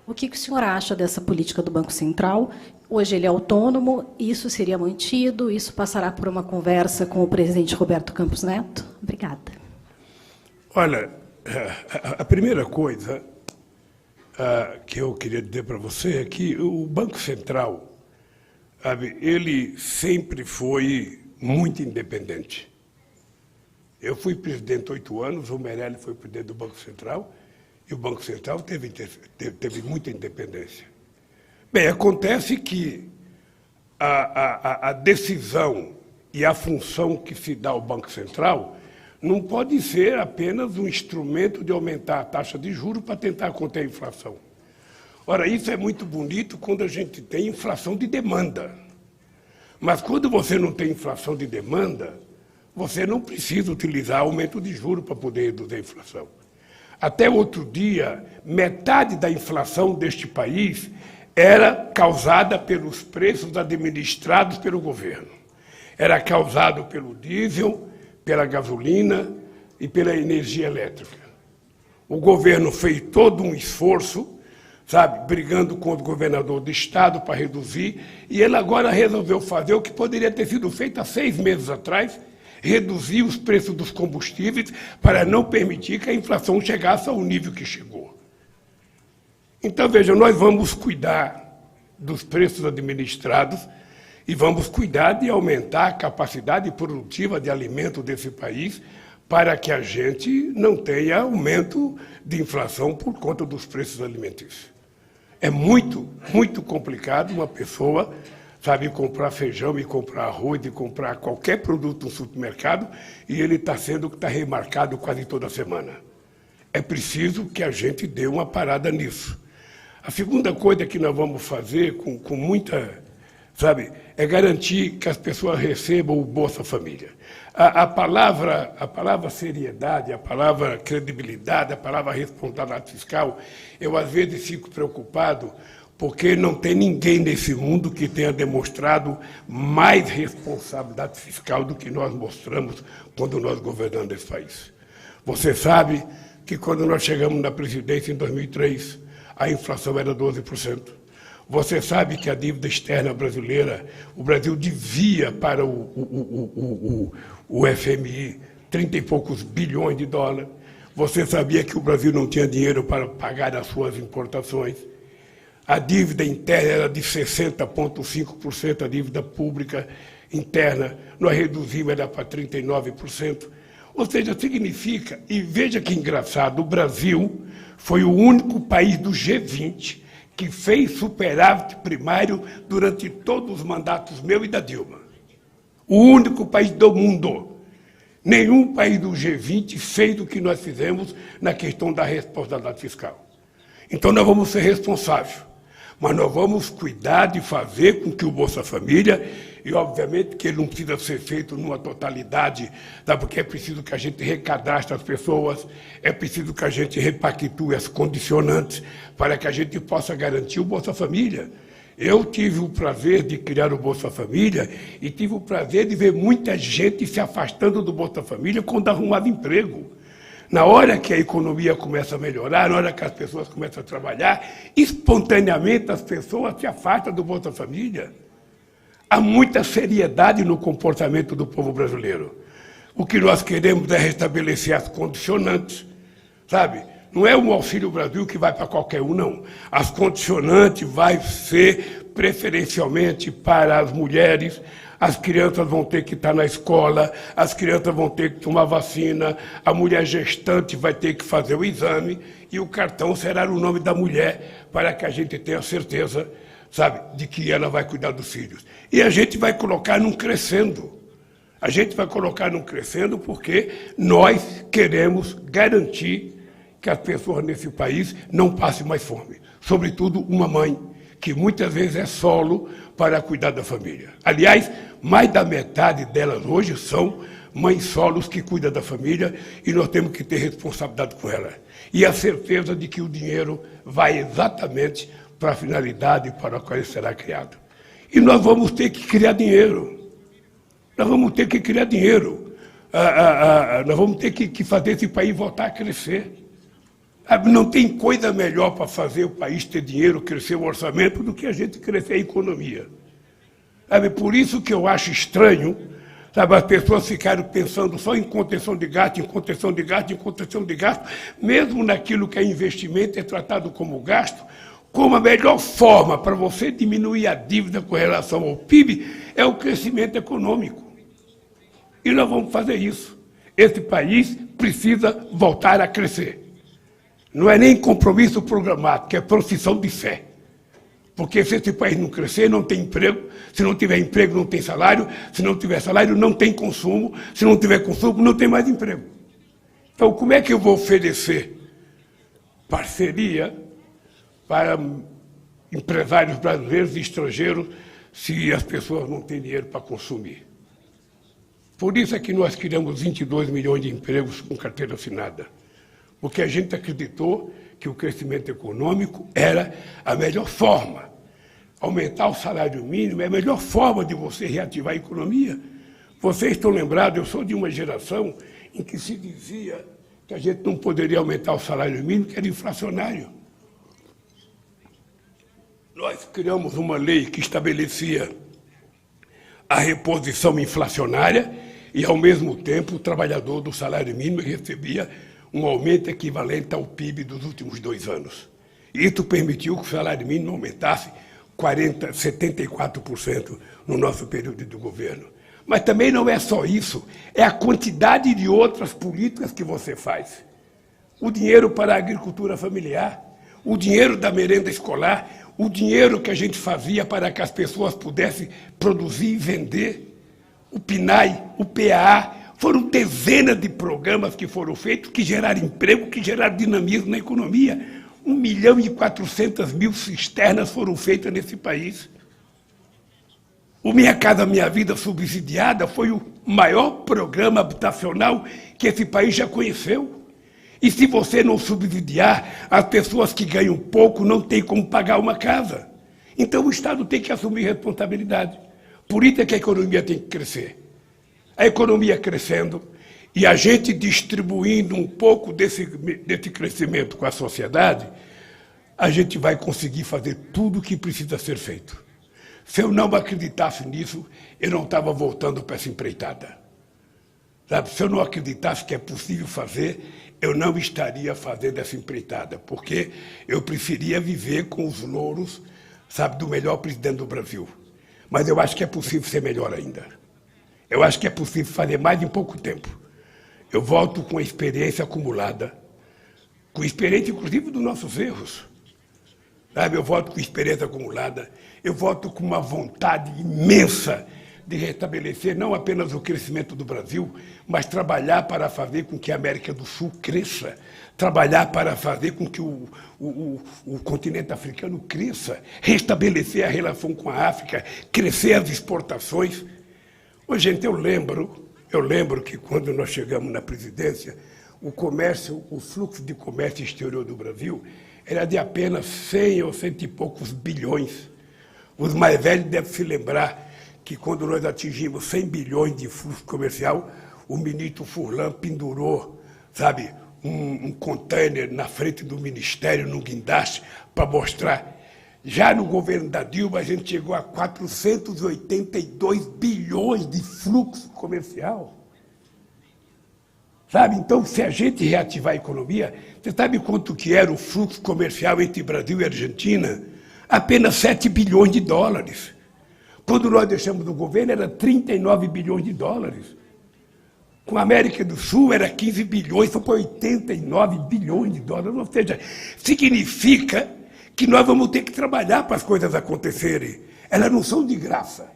O que o senhor acha dessa política do Banco Central? Hoje ele é autônomo, isso seria mantido, isso passará por uma conversa com o presidente Roberto Campos Neto? Obrigada. Olha, a primeira coisa que eu queria dizer para você é que o Banco Central, sabe, ele sempre foi muito independente. Eu fui presidente 8 anos, o Meirelles foi presidente do Banco Central, e o Banco Central teve muita independência. Bem, acontece que a decisão e a função que se dá ao Banco Central não pode ser apenas um instrumento de aumentar a taxa de juros para tentar conter a inflação. Ora, isso é muito bonito quando a gente tem inflação de demanda. Mas quando você não tem inflação de demanda, você não precisa utilizar aumento de juros para poder reduzir a inflação. Até outro dia, metade da inflação deste país era causada pelos preços administrados pelo governo. Era causado pelo diesel, pela gasolina e pela energia elétrica. O governo fez todo um esforço, sabe, brigando com o governador do estado para reduzir, e ele agora resolveu fazer o que poderia ter sido feito há 6 meses atrás, reduzir os preços dos combustíveis para não permitir que a inflação chegasse ao nível que chegou. Então, veja, nós vamos cuidar dos preços administrados e vamos cuidar de aumentar a capacidade produtiva de alimento desse país para que a gente não tenha aumento de inflação por conta dos preços alimentícios. É muito, muito complicado uma pessoa, sabe, comprar feijão e comprar arroz e comprar qualquer produto no supermercado e ele está remarcado quase toda semana. É preciso que a gente dê uma parada nisso. A segunda coisa que nós vamos fazer com muita, sabe, é garantir que as pessoas recebam o Bolsa Família. A palavra seriedade, a palavra credibilidade, a palavra responsabilidade fiscal, eu às vezes fico preocupado porque não tem ninguém nesse mundo que tenha demonstrado mais responsabilidade fiscal do que nós mostramos quando nós governamos esse país. Você sabe que quando nós chegamos na presidência em 2003, a inflação era 12%. Você sabe que a dívida externa brasileira, o Brasil devia para o FMI 30 e poucos bilhões de dólares. Você sabia que o Brasil não tinha dinheiro para pagar as suas importações. A dívida interna era de 60,5%, a dívida pública interna. Nós reduzimos ela para 39%. Ou seja, significa, e veja que engraçado, o Brasil foi o único país do G20 que fez superávit primário durante todos os mandatos meu e da Dilma. O único país do mundo. Nenhum país do G20 fez o que nós fizemos na questão da responsabilidade fiscal. Então nós vamos ser responsáveis, mas nós vamos cuidar de fazer com que o Bolsa Família, e obviamente que ele não precisa ser feito numa totalidade, tá? Porque é preciso que a gente recadastre as pessoas, é preciso que a gente repactue as condicionantes para que a gente possa garantir o Bolsa Família. Eu tive o prazer de criar o Bolsa Família e tive o prazer de ver muita gente se afastando do Bolsa Família quando arrumava emprego. Na hora que a economia começa a melhorar, na hora que as pessoas começam a trabalhar, espontaneamente as pessoas se afastam do Bolsa Família. Há muita seriedade no comportamento do povo brasileiro. O que nós queremos é restabelecer as condicionantes, sabe? Não é um Auxílio Brasil que vai para qualquer um, não. As condicionantes vai ser preferencialmente para as mulheres, as crianças vão ter que estar na escola, as crianças vão ter que tomar vacina, a mulher gestante vai ter que fazer o exame e o cartão será o nome da mulher para que a gente tenha certeza, sabe, de que ela vai cuidar dos filhos. E a gente vai colocar num crescendo. A gente vai colocar num crescendo porque nós queremos garantir que as pessoas nesse país não passem mais fome. Sobretudo uma mãe, que muitas vezes é solo para cuidar da família. Aliás, mais da metade delas hoje são mães solos que cuidam da família e nós temos que ter responsabilidade com ela. E a certeza de que o dinheiro vai exatamente para a finalidade para a qual ele será criado. E nós vamos ter que criar dinheiro. Nós vamos ter que criar dinheiro. Nós vamos ter que fazer esse país voltar a crescer. Não tem coisa melhor para fazer o país ter dinheiro, crescer o orçamento, do que a gente crescer a economia. Por isso que eu acho estranho, sabe, as pessoas ficarem pensando só em contenção de gasto, em contenção de gasto, em contenção de gasto, mesmo naquilo que é investimento é tratado como gasto, como a melhor forma para você diminuir a dívida com relação ao PIB é o crescimento econômico. E nós vamos fazer isso. Esse país precisa voltar a crescer. Não é nem compromisso programático, é profissão de fé. Porque se esse país não crescer, não tem emprego. Se não tiver emprego, não tem salário. Se não tiver salário, não tem consumo. Se não tiver consumo, não tem mais emprego. Então, como é que eu vou oferecer parceria para empresários brasileiros e estrangeiros, se as pessoas não têm dinheiro para consumir. Por isso é que nós criamos 22 milhões de empregos com carteira assinada, porque a gente acreditou que o crescimento econômico era a melhor forma. Aumentar o salário mínimo é a melhor forma de você reativar a economia. Vocês estão lembrados, eu sou de uma geração em que se dizia que a gente não poderia aumentar o salário mínimo, que era inflacionário. Nós criamos uma lei que estabelecia a reposição inflacionária e, ao mesmo tempo, o trabalhador do salário mínimo recebia um aumento equivalente ao PIB dos últimos 2 anos. Isso permitiu que o salário mínimo aumentasse 74% no nosso período de governo. Mas também não é só isso, é a quantidade de outras políticas que você faz. O dinheiro para a agricultura familiar, o dinheiro da merenda escolar, o dinheiro que a gente fazia para que as pessoas pudessem produzir e vender, o PNAE, o PAA, foram dezenas de programas que foram feitos, que geraram emprego, que geraram dinamismo na economia. 1.400.000 cisternas foram feitas nesse país. O Minha Casa Minha Vida subsidiada foi o maior programa habitacional que esse país já conheceu. E se você não subsidiar, as pessoas que ganham pouco não têm como pagar uma casa. Então o Estado tem que assumir responsabilidade. Por isso é que a economia tem que crescer. A economia crescendo e a gente distribuindo um pouco desse crescimento com a sociedade, a gente vai conseguir fazer tudo o que precisa ser feito. Se eu não acreditasse nisso, eu não estava voltando para essa empreitada. Sabe? Se eu não acreditasse que é possível fazer, eu não estaria fazendo essa empreitada, porque eu preferia viver com os louros, sabe, do melhor presidente do Brasil. Mas eu acho que é possível ser melhor ainda. Eu acho que é possível fazer mais em pouco tempo. Eu volto com a experiência acumulada, com experiência, inclusive, dos nossos erros. Sabe? Eu volto com experiência acumulada, eu volto com uma vontade imensa de restabelecer não apenas o crescimento do Brasil, mas trabalhar para fazer com que a América do Sul cresça, trabalhar para fazer com que o continente africano cresça, restabelecer a relação com a África, crescer as exportações. Ô, gente, eu lembro que quando nós chegamos na presidência, o fluxo de comércio exterior do Brasil era de apenas 100 ou 100 e poucos bilhões. Os mais velhos devem se lembrar que quando nós atingimos 100 bilhões de fluxo comercial, o ministro Furlan pendurou, sabe, um container na frente do ministério, no guindaste, para mostrar. Já no governo da Dilma, a gente chegou a 482 bilhões de fluxo comercial. Sabe? Então, se a gente reativar a economia, você sabe quanto que era o fluxo comercial entre Brasil e Argentina? Apenas 7 bilhões de dólares. Quando nós deixamos o governo, era 39 bilhões de dólares. Com a América do Sul, era 15 bilhões, foi para 89 bilhões de dólares. Ou seja, significa que nós vamos ter que trabalhar para as coisas acontecerem. Elas não são de graça.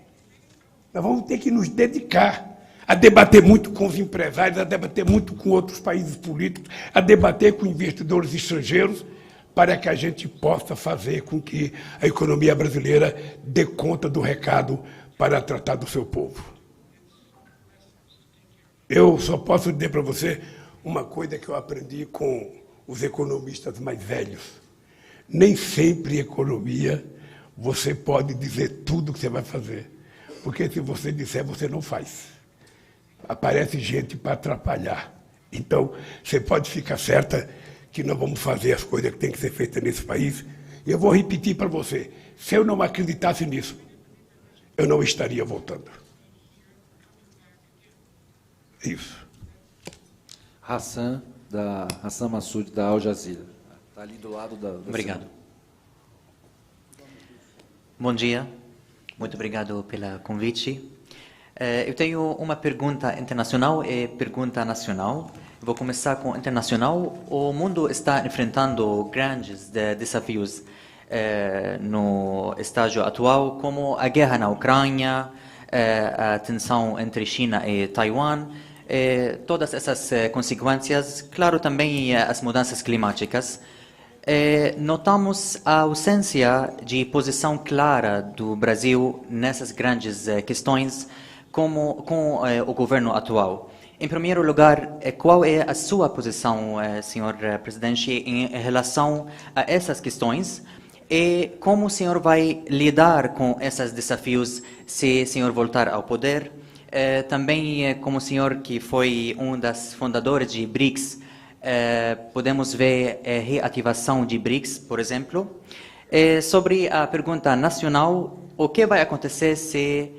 Nós vamos ter que nos dedicar a debater muito com os empresários, a debater muito com outros países políticos, a debater com investidores estrangeiros, para que a gente possa fazer com que a economia brasileira dê conta do recado para tratar do seu povo. Eu só posso dizer para você uma coisa que eu aprendi com os economistas mais velhos. Nem sempre em economia você pode dizer tudo o que você vai fazer, porque se você disser, você não faz. Aparece gente para atrapalhar. Então, você pode ficar certa que nós vamos fazer as coisas que têm que ser feitas nesse país. E eu vou repetir para você, se eu não acreditasse nisso, eu não estaria voltando. Isso. Hassan Massoud, da Al Jazeera. Está ali do lado da... Obrigado. Bom dia. Muito obrigado pelo convite. Eu tenho uma pergunta internacional e pergunta nacional. Vou começar com internacional. O mundo está enfrentando grandes desafios no estágio atual, como a guerra na Ucrânia, a tensão entre China e Taiwan, todas essas consequências, claro, também as mudanças climáticas. notamos a ausência de posição clara do Brasil nessas grandes questões com o governo atual. Em primeiro lugar, qual é a sua posição, senhor presidente, em relação a essas questões? E como o senhor vai lidar com esses desafios se o senhor voltar ao poder? Também, como o senhor que foi um dos fundadores de BRICS, podemos ver reativação de BRICS, por exemplo. Sobre a pergunta nacional, o que vai acontecer se,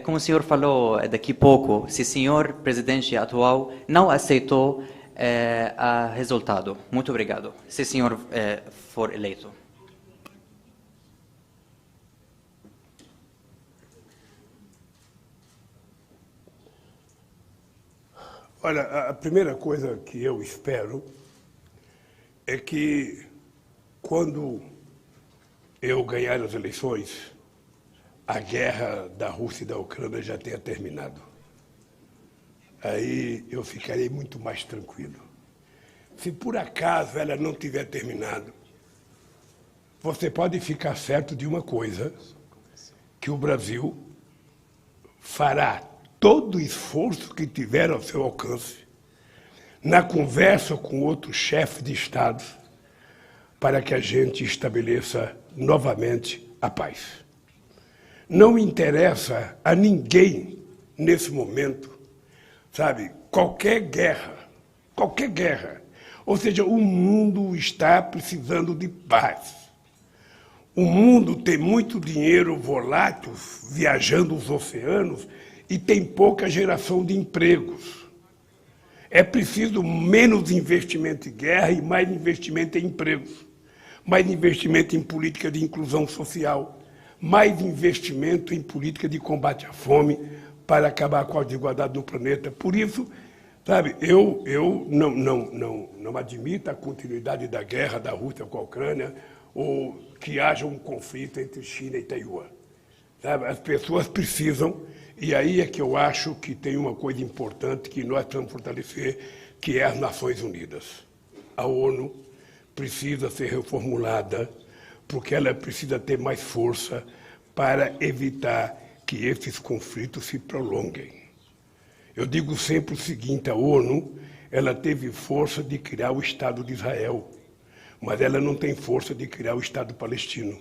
como o senhor falou daqui a pouco, se o senhor presidente atual não aceitou o resultado? Muito obrigado. Se o senhor for eleito. Olha, a primeira coisa que eu espero é que, quando eu ganhar as eleições, a guerra da Rússia e da Ucrânia já tenha terminado. Aí eu ficarei muito mais tranquilo. Se por acaso ela não tiver terminado, você pode ficar certo de uma coisa, que o Brasil fará todo o esforço que tiver ao seu alcance, na conversa com outros chefes de Estado, para que a gente estabeleça novamente a paz. Não interessa a ninguém, nesse momento, sabe, qualquer guerra. Ou seja, o mundo está precisando de paz. O mundo tem muito dinheiro volátil viajando os oceanos e tem pouca geração de empregos. É preciso menos investimento em guerra e mais investimento em empregos, mais investimento em política de inclusão social, mais investimento em política de combate à fome para acabar com a desigualdade no planeta. Por isso, sabe, eu não admito a continuidade da guerra da Rússia com a Ucrânia ou que haja um conflito entre China e Taiwan. Sabe, as pessoas precisam. E aí é que eu acho que tem uma coisa importante que nós precisamos fortalecer, que é as Nações Unidas. A ONU precisa ser reformulada, porque ela precisa ter mais força para evitar que esses conflitos se prolonguem. Eu digo sempre o seguinte, a ONU, ela teve força de criar o Estado de Israel, mas ela não tem força de criar o Estado palestino.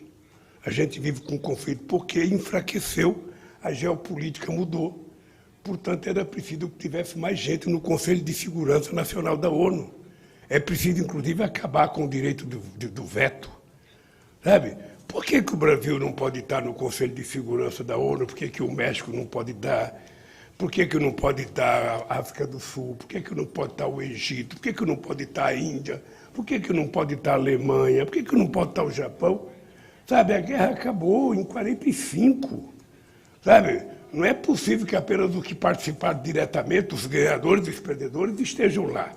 A gente vive com conflito porque enfraqueceu. A geopolítica mudou, portanto, era preciso que tivesse mais gente no Conselho de Segurança Nacional da ONU. É preciso, inclusive, acabar com o direito do veto. Sabe? Por que o Brasil não pode estar no Conselho de Segurança da ONU? Por que o México não pode estar? Por que não pode estar a África do Sul? Por que não pode estar o Egito? Por que não pode estar a Índia? Por que não pode estar a Alemanha? Por que não pode estar o Japão? Sabe, a guerra acabou em 1945. Sabe, não é possível que apenas os que participaram diretamente, os ganhadores e os perdedores, estejam lá.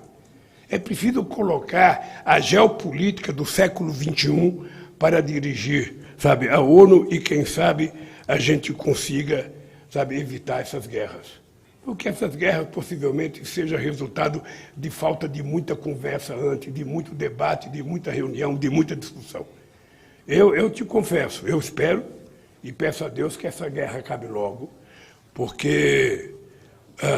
É preciso colocar a geopolítica do século XXI para dirigir, sabe, a ONU e, quem sabe, a gente consiga, sabe, evitar essas guerras. Porque essas guerras possivelmente sejam resultado de falta de muita conversa antes, de muito debate, de muita reunião, de muita discussão. Eu te confesso, eu espero e peço a Deus que essa guerra acabe logo, porque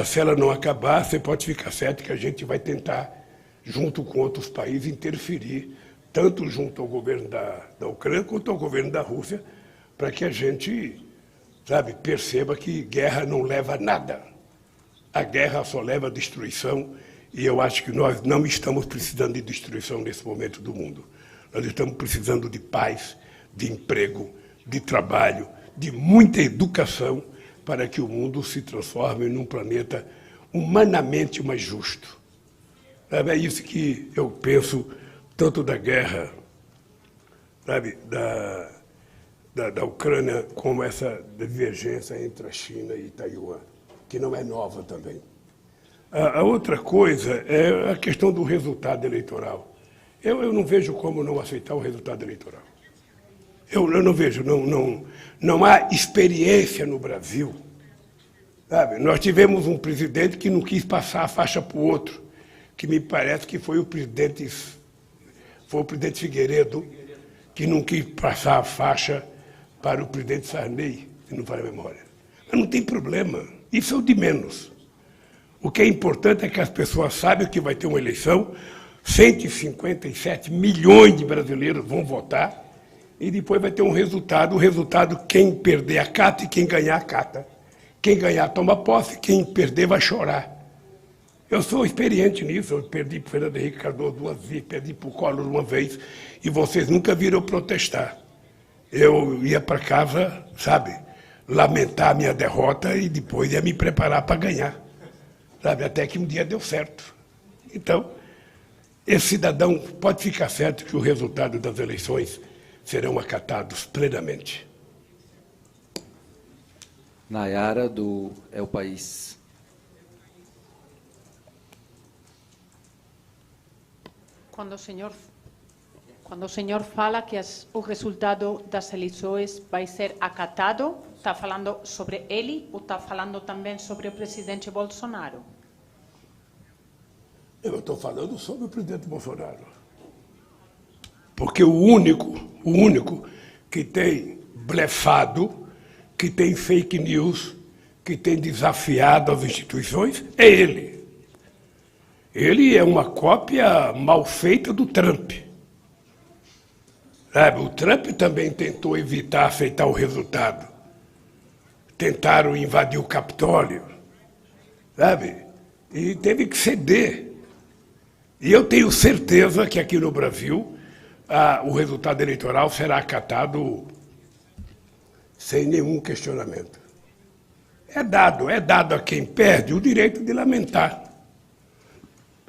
se ela não acabar, você pode ficar certo que a gente vai tentar, junto com outros países, interferir, tanto junto ao governo da Ucrânia quanto ao governo da Rússia, para que a gente, sabe, perceba que guerra não leva a nada. A guerra só leva a destruição, e eu acho que nós não estamos precisando de destruição nesse momento do mundo. Nós estamos precisando de paz, de emprego, de trabalho, de muita educação, para que o mundo se transforme num planeta humanamente mais justo. É isso que eu penso, tanto da guerra, sabe, da Ucrânia, como essa divergência entre a China e Taiwan, que não é nova também. A outra coisa é a questão do resultado eleitoral. Eu não vejo como não aceitar o resultado eleitoral. Eu não vejo, não há experiência no Brasil. Sabe? Nós tivemos um presidente que não quis passar a faixa para o outro, que me parece que foi o presidente Foi o presidente Figueiredo que não quis passar a faixa para o presidente Sarney, se não falha a memória. Mas não tem problema, isso é o de menos. O que é importante é que as pessoas saibam que vai ter uma eleição, 157 milhões de brasileiros vão votar, e depois vai ter um resultado. O resultado, quem perder acata e quem ganhar acata. Quem ganhar toma posse, quem perder vai chorar. Eu sou experiente nisso, eu perdi para o Fernando Henrique Cardoso 2 vezes, perdi para o Collor 1 vez, e vocês nunca viram protestar. Eu ia para casa, sabe, lamentar a minha derrota e depois ia me preparar para ganhar. Sabe, até que um dia deu certo. Então, esse cidadão pode ficar certo que o resultado das eleições serão acatados plenamente. Nayara, do É o País. Quando o senhor fala que o resultado das eleições vai ser acatado, está falando sobre ele ou está falando também sobre o presidente Bolsonaro? Eu estou falando sobre o presidente Bolsonaro. Porque o único que tem blefado, que tem fake news, que tem desafiado as instituições, é ele. Ele é uma cópia mal feita do Trump. Sabe, o Trump também tentou evitar aceitar o resultado. Tentaram invadir o Capitólio, sabe? E teve que ceder. E eu tenho certeza que aqui no Brasil o resultado eleitoral será acatado sem nenhum questionamento. É dado a quem perde o direito de lamentar.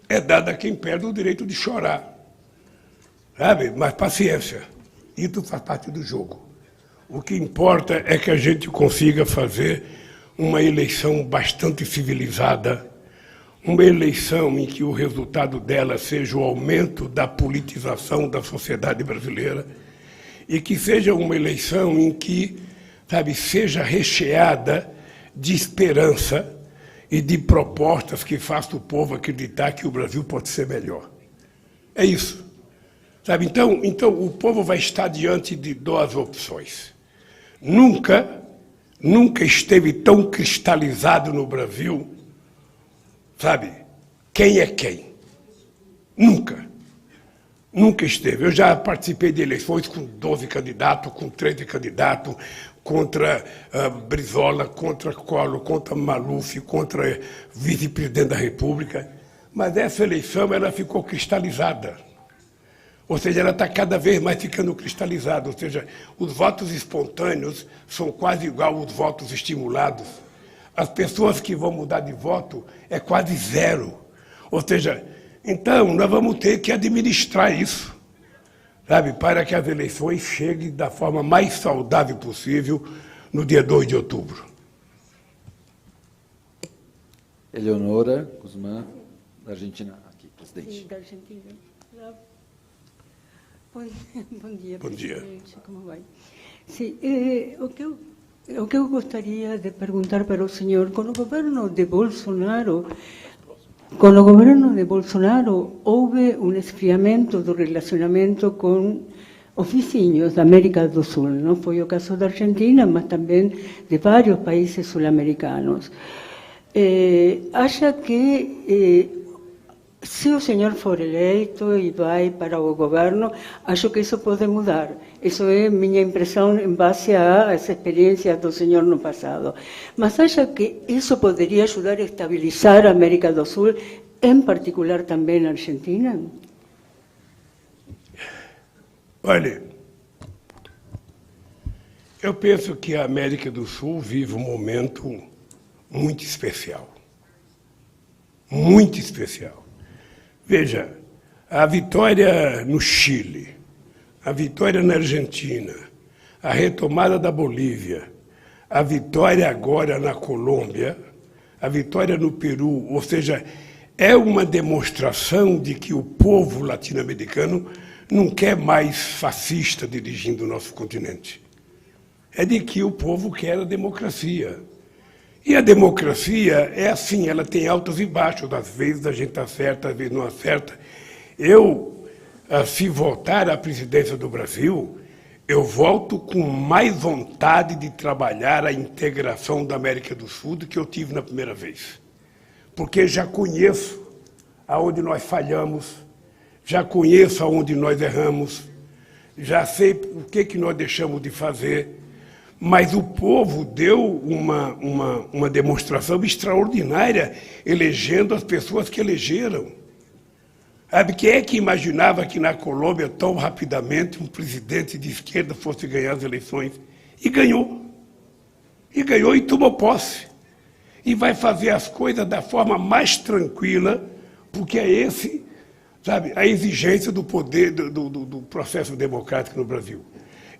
É dado a quem perde o direito de chorar. Sabe? Mas paciência, isso faz parte do jogo. O que importa é que a gente consiga fazer uma eleição bastante civilizada, uma eleição em que o resultado dela seja o aumento da politização da sociedade brasileira e que seja uma eleição em que, sabe, seja recheada de esperança e de propostas que façam o povo acreditar que o Brasil pode ser melhor. É isso. Sabe? Então o povo vai estar diante de duas opções. Nunca esteve tão cristalizado no Brasil, sabe, quem é quem. Nunca esteve. Eu já participei de eleições com 12 candidatos, com 13 candidatos, contra Brizola, contra Collor, contra Maluf, contra vice-presidente da República. Mas essa eleição ela ficou cristalizada. Ou seja, ela está cada vez mais ficando cristalizada. Ou seja, os votos espontâneos são quase igual aos votos estimulados. As pessoas que vão mudar de voto é quase zero. Ou seja, então nós vamos ter que administrar isso, sabe, para que as eleições cheguem da forma mais saudável possível no dia 2 de outubro. Eleonora Guzmán, da Argentina. Aqui, presidente. Sim, da Argentina. Bom dia, Bom dia. Como vai? Sim, o que eu gostaria de perguntar para o senhor, com o governo de Bolsonaro, houve um esfriamento do relacionamento com os vizinhos da América do Sul. Não foi o caso da Argentina, mas também de vários países sul-americanos. Acha que se o senhor for eleito e vai para o governo, acho que isso pode mudar. Isso é minha impressão em base às experiências do senhor no passado. Mas acha que isso poderia ajudar a estabilizar a América do Sul, em particular também a Argentina? Olha, eu penso que a América do Sul vive um momento muito especial. Muito especial. Veja, a vitória no Chile, a vitória na Argentina, a retomada da Bolívia, a vitória agora na Colômbia, a vitória no Peru, ou seja, é uma demonstração de que o povo latino-americano não quer mais fascista dirigindo o nosso continente. É de que o povo quer a democracia. E a democracia é assim, ela tem altos e baixos. Às vezes a gente acerta, às vezes não acerta. Eu se voltar à presidência do Brasil, eu volto com mais vontade de trabalhar a integração da América do Sul do que eu tive na primeira vez. Porque já conheço aonde nós falhamos, já conheço aonde nós erramos, já sei o que nós deixamos de fazer, mas o povo deu uma demonstração extraordinária elegendo as pessoas que elegeram. Sabe, quem é que imaginava que na Colômbia, tão rapidamente, um presidente de esquerda fosse ganhar as eleições? E ganhou. E ganhou e tomou posse. E vai fazer as coisas da forma mais tranquila, porque é esse, sabe, a exigência do poder, do processo democrático no Brasil.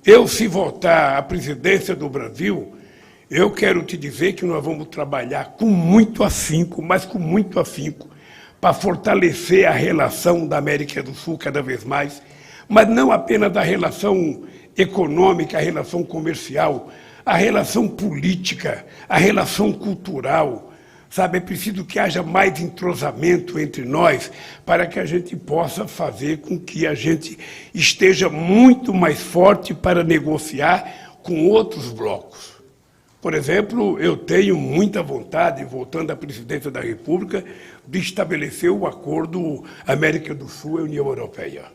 Eu, se voltar à presidência do Brasil, eu quero te dizer que nós vamos trabalhar com muito afinco, mas com muito afinco, para fortalecer a relação da América do Sul cada vez mais, mas não apenas a relação econômica, a relação comercial, a relação política, a relação cultural. Sabe, é preciso que haja mais entrosamento entre nós para que a gente possa fazer com que a gente esteja muito mais forte para negociar com outros blocos. Por exemplo, eu tenho muita vontade, voltando à presidência da República, de estabelecer o acordo América do Sul e União Europeia.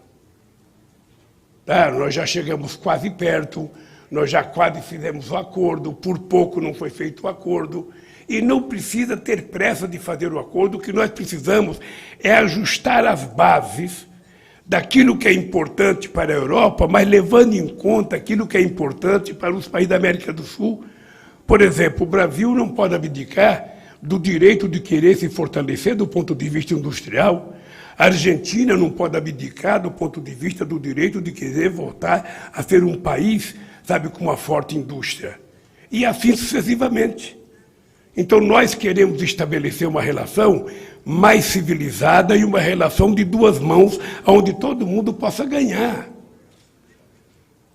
Nós já chegamos quase perto, nós já quase fizemos o acordo, por pouco não foi feito o acordo, e não precisa ter pressa de fazer o acordo, o que nós precisamos é ajustar as bases daquilo que é importante para a Europa, mas levando em conta aquilo que é importante para os países da América do Sul. Por exemplo, o Brasil não pode abdicar do direito de querer se fortalecer do ponto de vista industrial. A Argentina não pode abdicar do ponto de vista do direito de querer voltar a ser um país, sabe, com uma forte indústria. E assim sucessivamente. Então, nós queremos estabelecer uma relação mais civilizada e uma relação de duas mãos, onde todo mundo possa ganhar.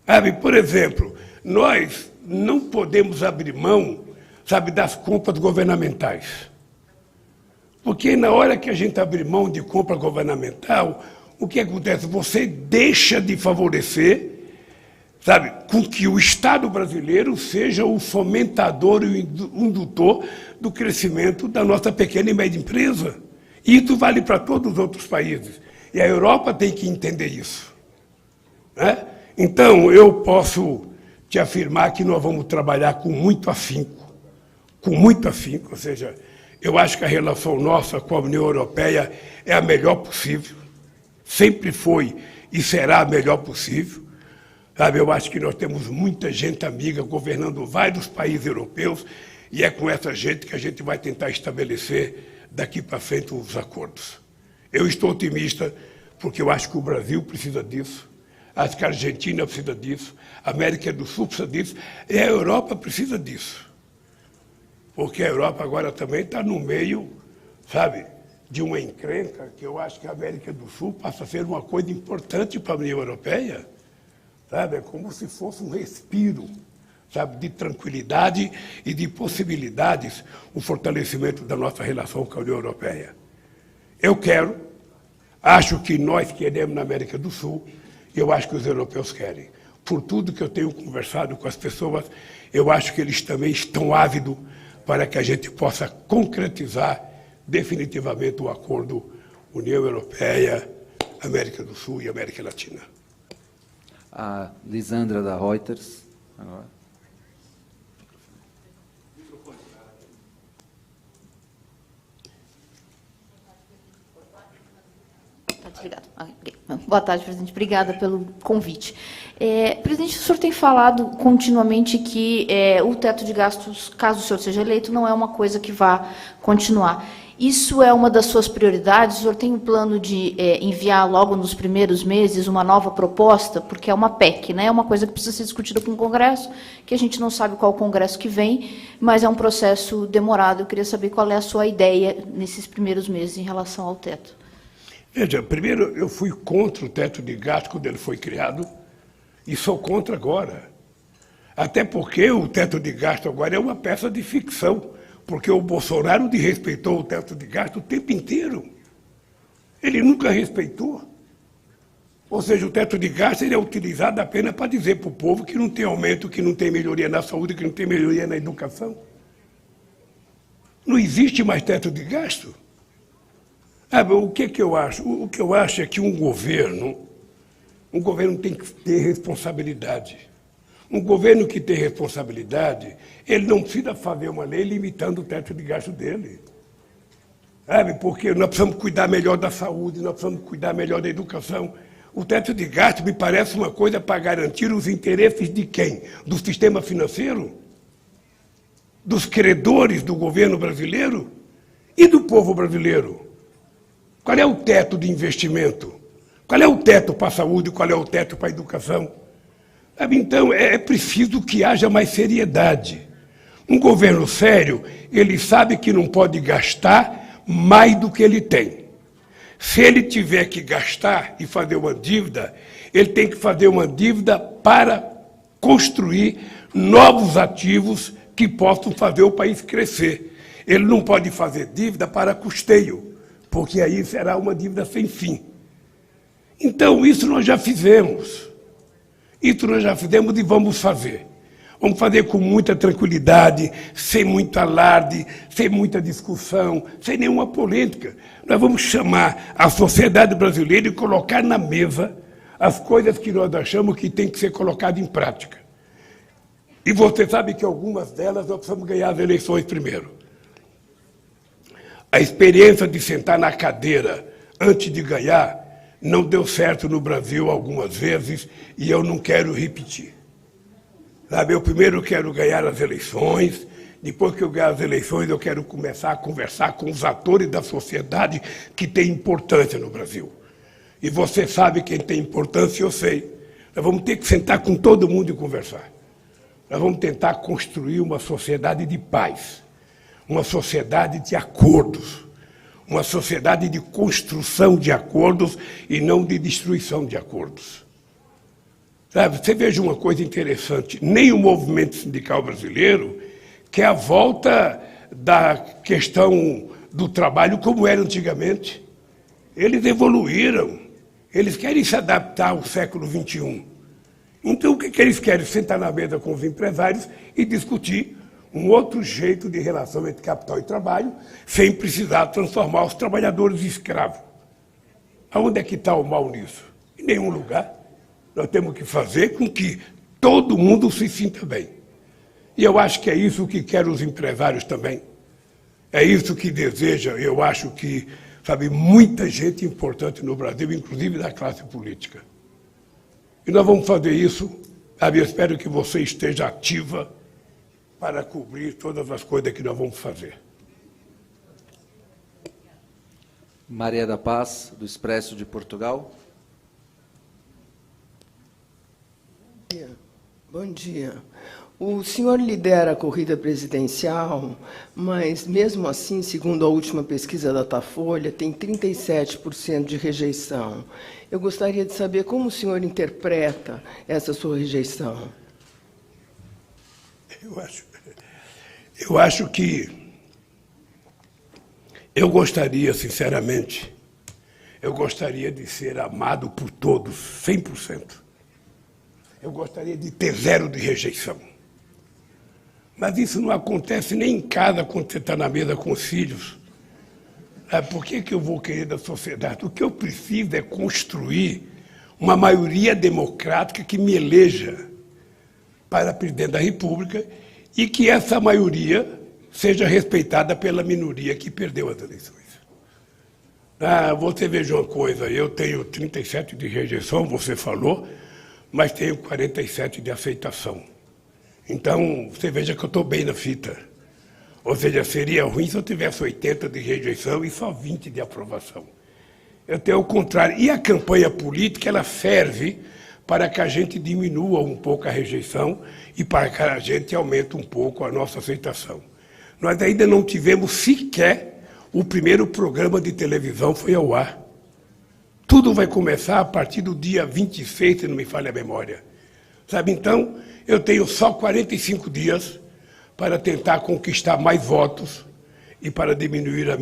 Sabe, por exemplo, nós não podemos abrir mão, sabe, das compras governamentais. Porque na hora que a gente abrir mão de compra governamental, o que acontece? Você deixa de favorecer, sabe, com que o Estado brasileiro seja o fomentador e o indutor do crescimento da nossa pequena e média empresa. E isso vale para todos os outros países. E a Europa tem que entender isso. Né? Então, eu posso te afirmar que nós vamos trabalhar com muito afinco, ou seja, eu acho que a relação nossa com a União Europeia é a melhor possível, sempre foi e será a melhor possível. Sabe, eu acho que nós temos muita gente amiga governando vários países europeus e é com essa gente que a gente vai tentar estabelecer daqui para frente os acordos. Eu estou otimista porque eu acho que o Brasil precisa disso, acho que a Argentina precisa disso, a América do Sul precisa disso e a Europa precisa disso. Porque a Europa agora também está no meio, sabe, de uma encrenca que eu acho que a América do Sul passa a ser uma coisa importante para a União Europeia. Sabe, é como se fosse um respiro, sabe, de tranquilidade e de possibilidades, o fortalecimento da nossa relação com a União Europeia. Eu acho que nós queremos na América do Sul, e eu acho que os europeus querem. Por tudo que eu tenho conversado com as pessoas, eu acho que eles também estão ávidos para que a gente possa concretizar definitivamente o acordo União Europeia, América do Sul e América Latina. A Lisandra, da Reuters, agora. Boa tarde, presidente. Obrigada pelo convite. Presidente, o senhor tem falado continuamente que o teto de gastos, caso o senhor seja eleito, não é uma coisa que vá continuar. Isso é uma das suas prioridades? O senhor tem um plano de enviar logo nos primeiros meses uma nova proposta? Porque é uma PEC, né? É uma coisa que precisa ser discutida com o Congresso, que a gente não sabe qual Congresso que vem, mas é um processo demorado. Eu queria saber qual é a sua ideia nesses primeiros meses em relação ao teto. Veja, primeiro, eu fui contra o teto de gasto quando ele foi criado e sou contra agora. Até porque o teto de gasto agora é uma peça de ficção, porque o Bolsonaro desrespeitou o teto de gasto o tempo inteiro. Ele nunca respeitou. Ou seja, o teto de gasto ele é utilizado apenas para dizer para o povo que não tem aumento, que não tem melhoria na saúde, que não tem melhoria na educação. Não existe mais teto de gasto. O que eu acho? O que eu acho é que um governo tem que ter responsabilidade. Um governo que tem responsabilidade, ele não precisa fazer uma lei limitando o teto de gasto dele. Porque nós precisamos cuidar melhor da saúde, nós precisamos cuidar melhor da educação. O teto de gasto me parece uma coisa para garantir os interesses de quem? Do sistema financeiro? Dos credores do governo brasileiro? E do povo brasileiro? Qual é o teto de investimento? Qual é o teto para a saúde? Qual é o teto para a educação? Então, é preciso que haja mais seriedade. Um governo sério, ele sabe que não pode gastar mais do que ele tem. Se ele tiver que gastar e fazer uma dívida, ele tem que fazer uma dívida para construir novos ativos que possam fazer o país crescer. Ele não pode fazer dívida para custeio, porque aí será uma dívida sem fim. Então, isso nós já fizemos. Isso nós já fizemos e vamos fazer. Vamos fazer com muita tranquilidade, sem muito alarde, sem muita discussão, sem nenhuma polêmica. Nós vamos chamar a sociedade brasileira e colocar na mesa as coisas que nós achamos que tem que ser colocadas em prática. E você sabe que algumas delas nós precisamos ganhar as eleições primeiro. A experiência de sentar na cadeira antes de ganhar não deu certo no Brasil algumas vezes e eu não quero repetir. Eu primeiro quero ganhar as eleições, depois que eu ganhar as eleições eu quero começar a conversar com os atores da sociedade que têm importância no Brasil. E você sabe quem tem importância, eu sei. Nós vamos ter que sentar com todo mundo e conversar. Nós vamos tentar construir uma sociedade de paz, uma sociedade de acordos, uma sociedade de construção de acordos e não de destruição de acordos. Você veja uma coisa interessante, nem o movimento sindical brasileiro quer a volta da questão do trabalho como era antigamente. Eles evoluíram, eles querem se adaptar ao século XXI. Então o que eles querem? Sentar na mesa com os empresários e discutir um outro jeito de relação entre capital e trabalho, sem precisar transformar os trabalhadores em escravos. Aonde é que está o mal nisso? Em nenhum lugar. Nós temos que fazer com que todo mundo se sinta bem. E eu acho que é isso que querem os empresários também. É isso que deseja, eu acho que, muita gente importante no Brasil, inclusive da classe política. E nós vamos fazer isso, eu espero que você esteja ativa para cobrir todas as coisas que nós vamos fazer. Maria da Paz, do Expresso de Portugal. Bom dia. O senhor lidera a corrida presidencial, mas, mesmo assim, segundo a última pesquisa da Datafolha, tem 37% de rejeição. Eu gostaria de saber como o senhor interpreta essa sua rejeição. Eu acho que eu gostaria, sinceramente, eu gostaria de ser amado por todos, 100%. Eu gostaria de ter 0 de rejeição. Mas isso não acontece nem em casa quando você está na mesa com os filhos. Por que eu vou querer da sociedade? O que eu preciso é construir uma maioria democrática que me eleja para presidente da República e que essa maioria seja respeitada pela minoria que perdeu as eleições. Você veja uma coisa, eu tenho 37 de rejeição, você falou, mas tenho 47 de aceitação. Então, você veja que eu estou bem na fita. Ou seja, seria ruim se eu tivesse 80 de rejeição e só 20 de aprovação. Eu tenho o contrário. E a campanha política, ela serve para que a gente diminua um pouco a rejeição e para que a gente aumente um pouco a nossa aceitação. Nós ainda não tivemos sequer o primeiro programa de televisão foi ao ar. Tudo vai começar a partir do dia 26, se não me falha a memória. Então, eu tenho só 45 dias para tentar conquistar mais votos e para diminuir a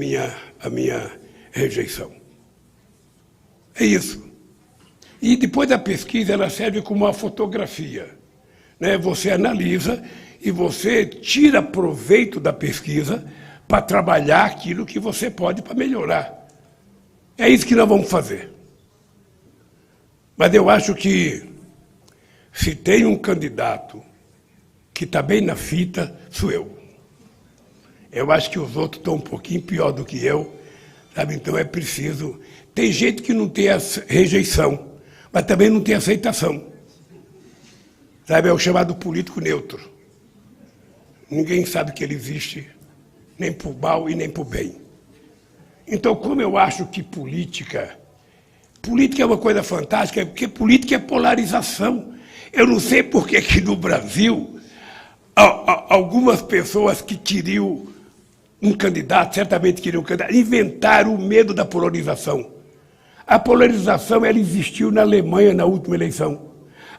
minha rejeição. É isso. E depois a pesquisa ela serve como uma fotografia, né? Você analisa e você tira proveito da pesquisa para trabalhar aquilo que você pode para melhorar. É isso que nós vamos fazer. Mas eu acho que se tem um candidato que está bem na fita, sou eu. Eu acho que os outros estão um pouquinho pior do que eu, sabe? Então é preciso... Tem gente que não tem rejeição, mas também não tem aceitação. Sabe? É o chamado político neutro. Ninguém sabe que ele existe, nem por mal e nem por bem. Então, como eu acho que política é uma coisa fantástica, porque política é polarização. Eu não sei por que no Brasil, algumas pessoas que queriam um candidato, certamente queriam um candidato, inventaram o medo da polarização. A polarização ela existiu na Alemanha na última eleição.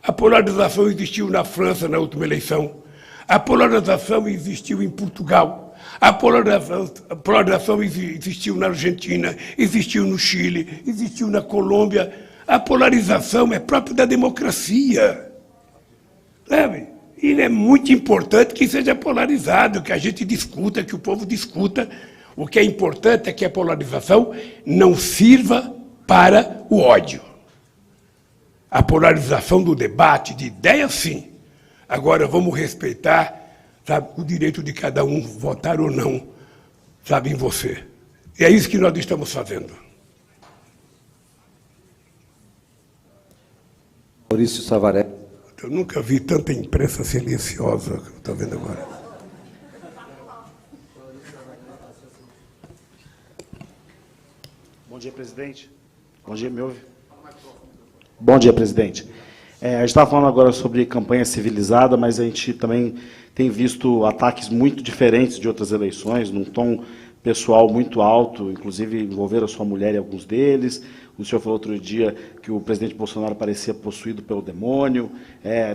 A polarização existiu na França na última eleição. A polarização existiu em Portugal. A polarização existiu na Argentina, existiu no Chile, existiu na Colômbia. A polarização é própria da democracia. Sabe? E é muito importante que seja polarizado, que a gente discuta, que o povo discuta. O que é importante é que a polarização não sirva para o ódio. A polarização do debate, de ideias, sim. Agora, vamos respeitar, sabe, o direito de cada um votar ou não, sabe, em você. E é isso que nós estamos fazendo. Maurício Savaré. Eu nunca vi tanta imprensa silenciosa que eu estou vendo agora. Bom dia, presidente. Bom dia, me ouve? Bom dia, presidente. A gente estava falando agora sobre campanha civilizada, mas a gente também tem visto ataques muito diferentes de outras eleições, num tom pessoal muito alto, inclusive envolveram a sua mulher em alguns deles. O senhor falou outro dia que o presidente Bolsonaro parecia possuído pelo demônio.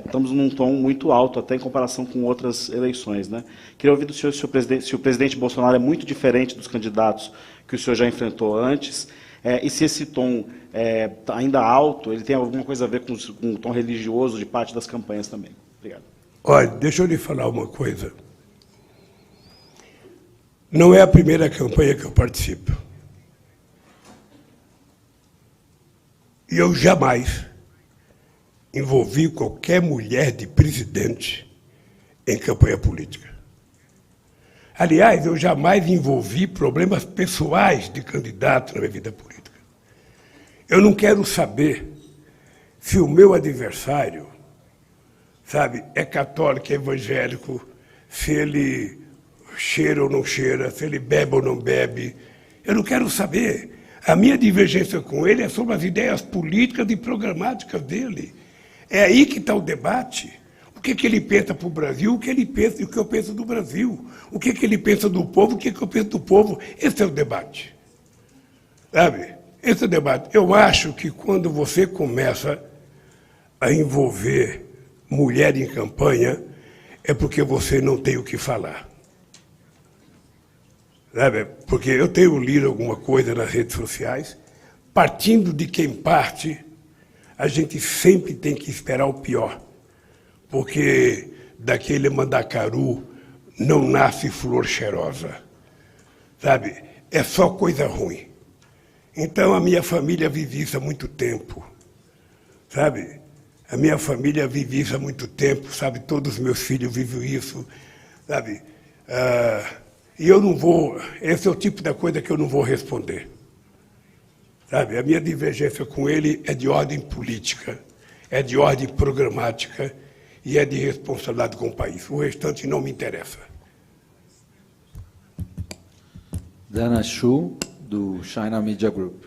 Estamos num tom muito alto, até em comparação com outras eleições, né? Queria ouvir do senhor se o presidente Bolsonaro é muito diferente dos candidatos que o senhor já enfrentou antes, e se esse tom ainda alto, ele tem alguma coisa a ver com o tom religioso de parte das campanhas também. Obrigado. Olha, deixa eu lhe falar uma coisa. Não é a primeira campanha que eu participo. E eu jamais envolvi qualquer mulher de presidente em campanha política. Aliás, eu jamais envolvi problemas pessoais de candidato na minha vida política. Eu não quero saber se o meu adversário, sabe, é católico, é evangélico, se ele cheira ou não cheira, se ele bebe ou não bebe. Eu não quero saber. A minha divergência com ele é sobre as ideias políticas e programáticas dele. É aí que está o debate. O que ele pensa para o Brasil, o que ele pensa e o que eu penso do Brasil. O que ele pensa do povo, o que eu penso do povo. Esse é o debate. Sabe? Esse é o debate. Eu acho que quando você começa a envolver mulher em campanha, é porque você não tem o que falar. Sabe? Porque eu tenho lido alguma coisa nas redes sociais, partindo de quem parte, a gente sempre tem que esperar o pior. Porque daquele mandacaru não nasce flor cheirosa. Sabe? É só coisa ruim. Então, a minha família vive isso há muito tempo. Sabe? A minha família vive isso há muito tempo, sabe? Todos os meus filhos vivem isso, sabe? E eu não vou... Esse é o tipo da coisa que eu não vou responder. Sabe? A minha divergência com ele é de ordem política, é de ordem programática e é de responsabilidade com o país. O restante não me interessa. Dana Shu, do China Media Group.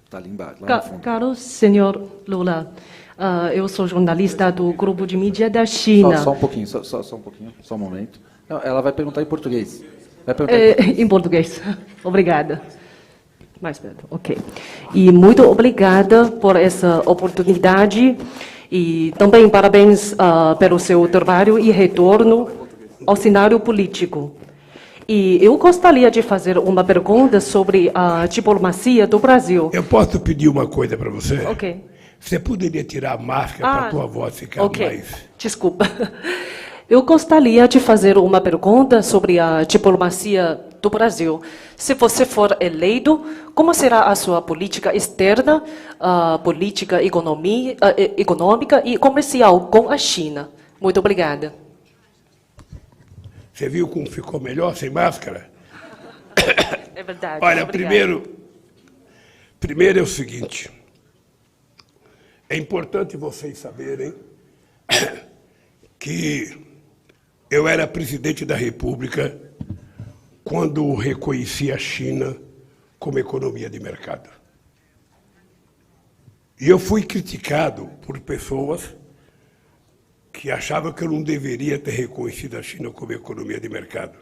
Está ali embaixo, lá no fundo. Caro senhor Lula, eu sou jornalista do Grupo de Mídia da China. Só um pouquinho, só um pouquinho, só um momento. Não, ela vai perguntar em português. Vai perguntar em português. Obrigada. Mais perto, ok. E muito obrigada por essa oportunidade e também parabéns pelo seu trabalho e retorno ao cenário político. E eu gostaria de fazer uma pergunta sobre a diplomacia do Brasil. Eu posso pedir uma coisa para você? Ok. Você poderia tirar a máscara para a tua voz ficar mais... Desculpa. Eu gostaria de fazer uma pergunta sobre a diplomacia do Brasil. Se você for eleito, como será a sua política externa, a política econômica e comercial com a China? Muito obrigada. Você viu como ficou melhor sem máscara? É verdade. Olha, obrigada. primeiro é o seguinte. É importante vocês saberem que eu era presidente da República quando reconheci a China como economia de mercado. E eu fui criticado por pessoas que achavam que eu não deveria ter reconhecido a China como economia de mercado.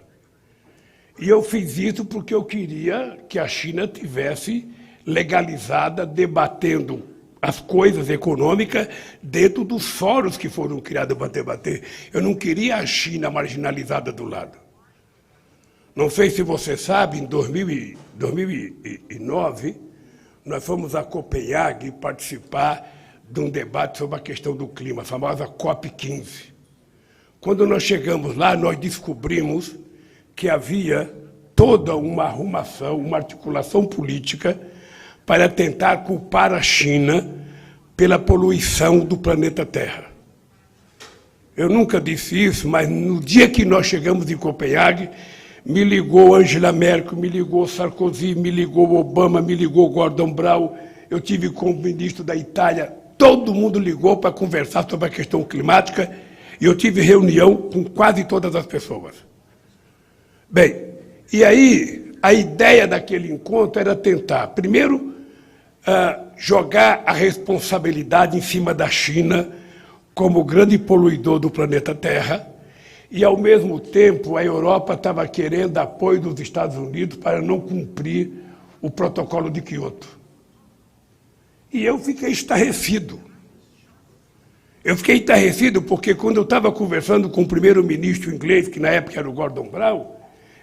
E eu fiz isso porque eu queria que a China tivesse legalizada, debatendo as coisas econômicas dentro dos fóruns que foram criados para debater. Eu não queria a China marginalizada do lado. Não sei se você sabe, em 2009, nós fomos a Copenhague participar de um debate sobre a questão do clima, a famosa COP15. Quando nós chegamos lá, nós descobrimos que havia toda uma arrumação, uma articulação política para tentar culpar a China pela poluição do planeta Terra. Eu nunca disse isso, mas no dia que nós chegamos em Copenhague, me ligou Angela Merkel, me ligou Sarkozy, me ligou Obama, me ligou Gordon Brown, eu tive com o ministro da Itália, todo mundo ligou para conversar sobre a questão climática e eu tive reunião com quase todas as pessoas. Bem, e aí a ideia daquele encontro era tentar, primeiro, jogar a responsabilidade em cima da China como grande poluidor do planeta Terra e, ao mesmo tempo, a Europa estava querendo apoio dos Estados Unidos para não cumprir o protocolo de Kyoto. E eu fiquei estarrecido. Eu fiquei estarrecido porque, quando eu estava conversando com o primeiro-ministro inglês, que na época era o Gordon Brown,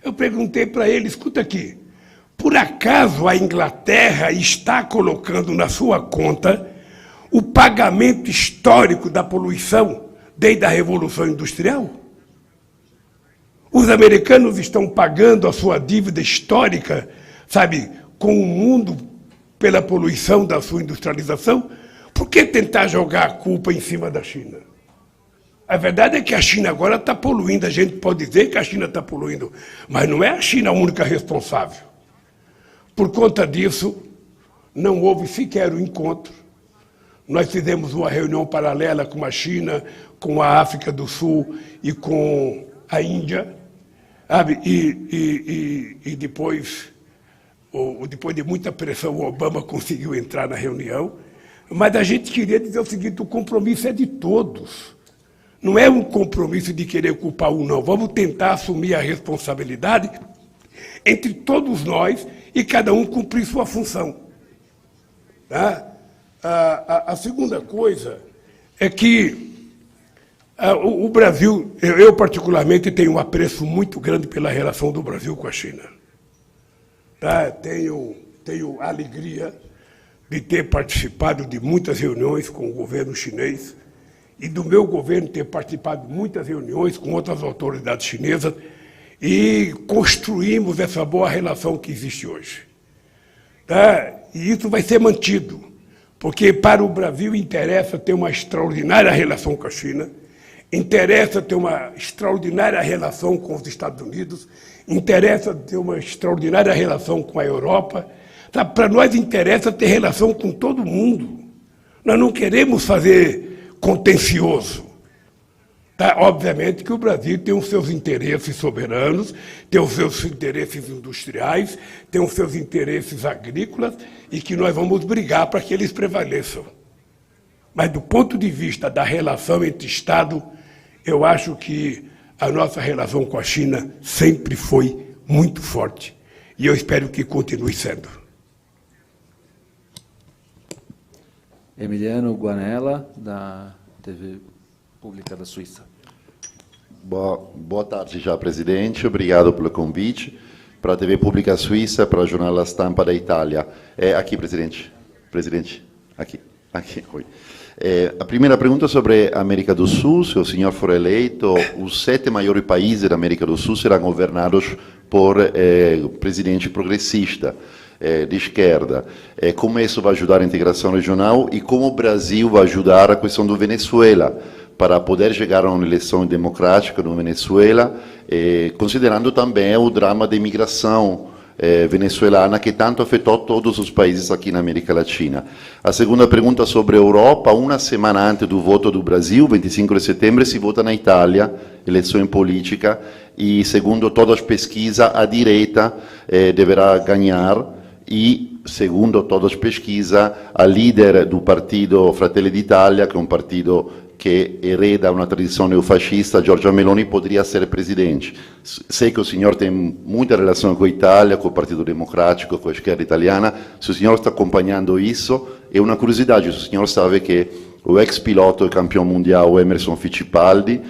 eu perguntei para ele, escuta aqui, por acaso a Inglaterra está colocando na sua conta o pagamento histórico da poluição desde a Revolução Industrial? Os americanos estão pagando a sua dívida histórica, sabe, com o mundo pela poluição da sua industrialização? Por que tentar jogar a culpa em cima da China? A verdade é que a China agora está poluindo, a gente pode dizer que a China está poluindo, mas não é a China a única responsável. Por conta disso, não houve sequer um encontro. Nós fizemos uma reunião paralela com a China, com a África do Sul e com a Índia, sabe? E depois de muita pressão, o Obama conseguiu entrar na reunião. Mas a gente queria dizer o seguinte, o compromisso é de todos. Não é um compromisso de querer culpar um, não. Vamos tentar assumir a responsabilidade entre todos nós e cada um cumprir sua função. Tá? A segunda coisa é que o Brasil, eu particularmente tenho um apreço muito grande pela relação do Brasil com a China. Tá? Tenho a alegria de ter participado de muitas reuniões com o governo chinês e do meu governo ter participado de muitas reuniões com outras autoridades chinesas e construímos essa boa relação que existe hoje. Tá? E isso vai ser mantido, porque para o Brasil interessa ter uma extraordinária relação com a China, interessa ter uma extraordinária relação com os Estados Unidos, interessa ter uma extraordinária relação com a Europa. Para nós interessa ter relação com todo mundo. Nós não queremos fazer contencioso. Tá? Obviamente que o Brasil tem os seus interesses soberanos, tem os seus interesses industriais, tem os seus interesses agrícolas e que nós vamos brigar para que eles prevaleçam. Mas do ponto de vista da relação entre Estado, eu acho que a nossa relação com a China sempre foi muito forte. E eu espero que continue sendo. Emiliano Guanella, da TV Pública da Suíça. Boa tarde já, presidente. Obrigado pelo convite. Para a TV Pública Suíça, para o Jornal La Stampa da Itália. Aqui, presidente. Presidente, aqui. Oi. A primeira pergunta é sobre a América do Sul. Se o senhor for eleito, os 7 maiores países da América do Sul serão governados por presidente progressista, de esquerda. Como isso vai ajudar a integração regional e como o Brasil vai ajudar a questão do Venezuela, para poder chegar a uma eleição democrática no Venezuela, considerando também o drama da imigração venezuelana que tanto afetou todos os países aqui na América Latina. A segunda pergunta sobre a Europa: uma semana antes do voto do Brasil, 25 de setembro, se vota na Itália, eleição política, e segundo todas as pesquisas, a direita deverá ganhar, e segundo todas as pesquisas, a líder do partido Fratelli d'Italia, que é um partido que hereda uma tradição neofascista, Giorgia Meloni, poderia ser presidente. Sei que o senhor tem muita relação com a Itália, com o Partido Democrático, com a esquerda italiana. Se o senhor está acompanhando isso, é uma curiosidade. O senhor sabe que o ex-piloto e campeão mundial Emerson Fittipaldi,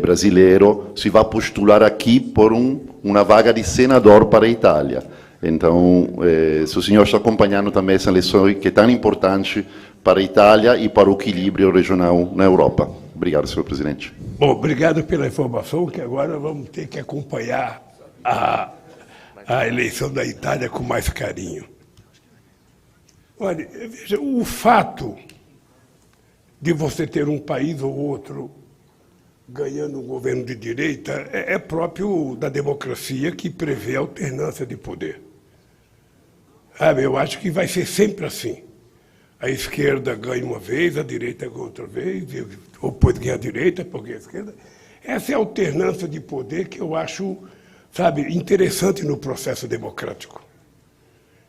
brasileiro, se vai postular aqui por uma vaga de senador para a Itália. Então, se o senhor está acompanhando também essa eleição que é tão importante para a Itália e para o equilíbrio regional na Europa. Obrigado, senhor presidente. Bom, obrigado pela informação, que agora vamos ter que acompanhar a eleição da Itália com mais carinho. Olha, veja, o fato de você ter um país ou outro ganhando um governo de direita é próprio da democracia, que prevê a alternância de poder. Eu acho que vai ser sempre assim. A esquerda ganha uma vez, a direita ganha outra vez, ou depois ganha a direita, depois ganha a esquerda. Essa é a alternância de poder que eu acho, interessante no processo democrático.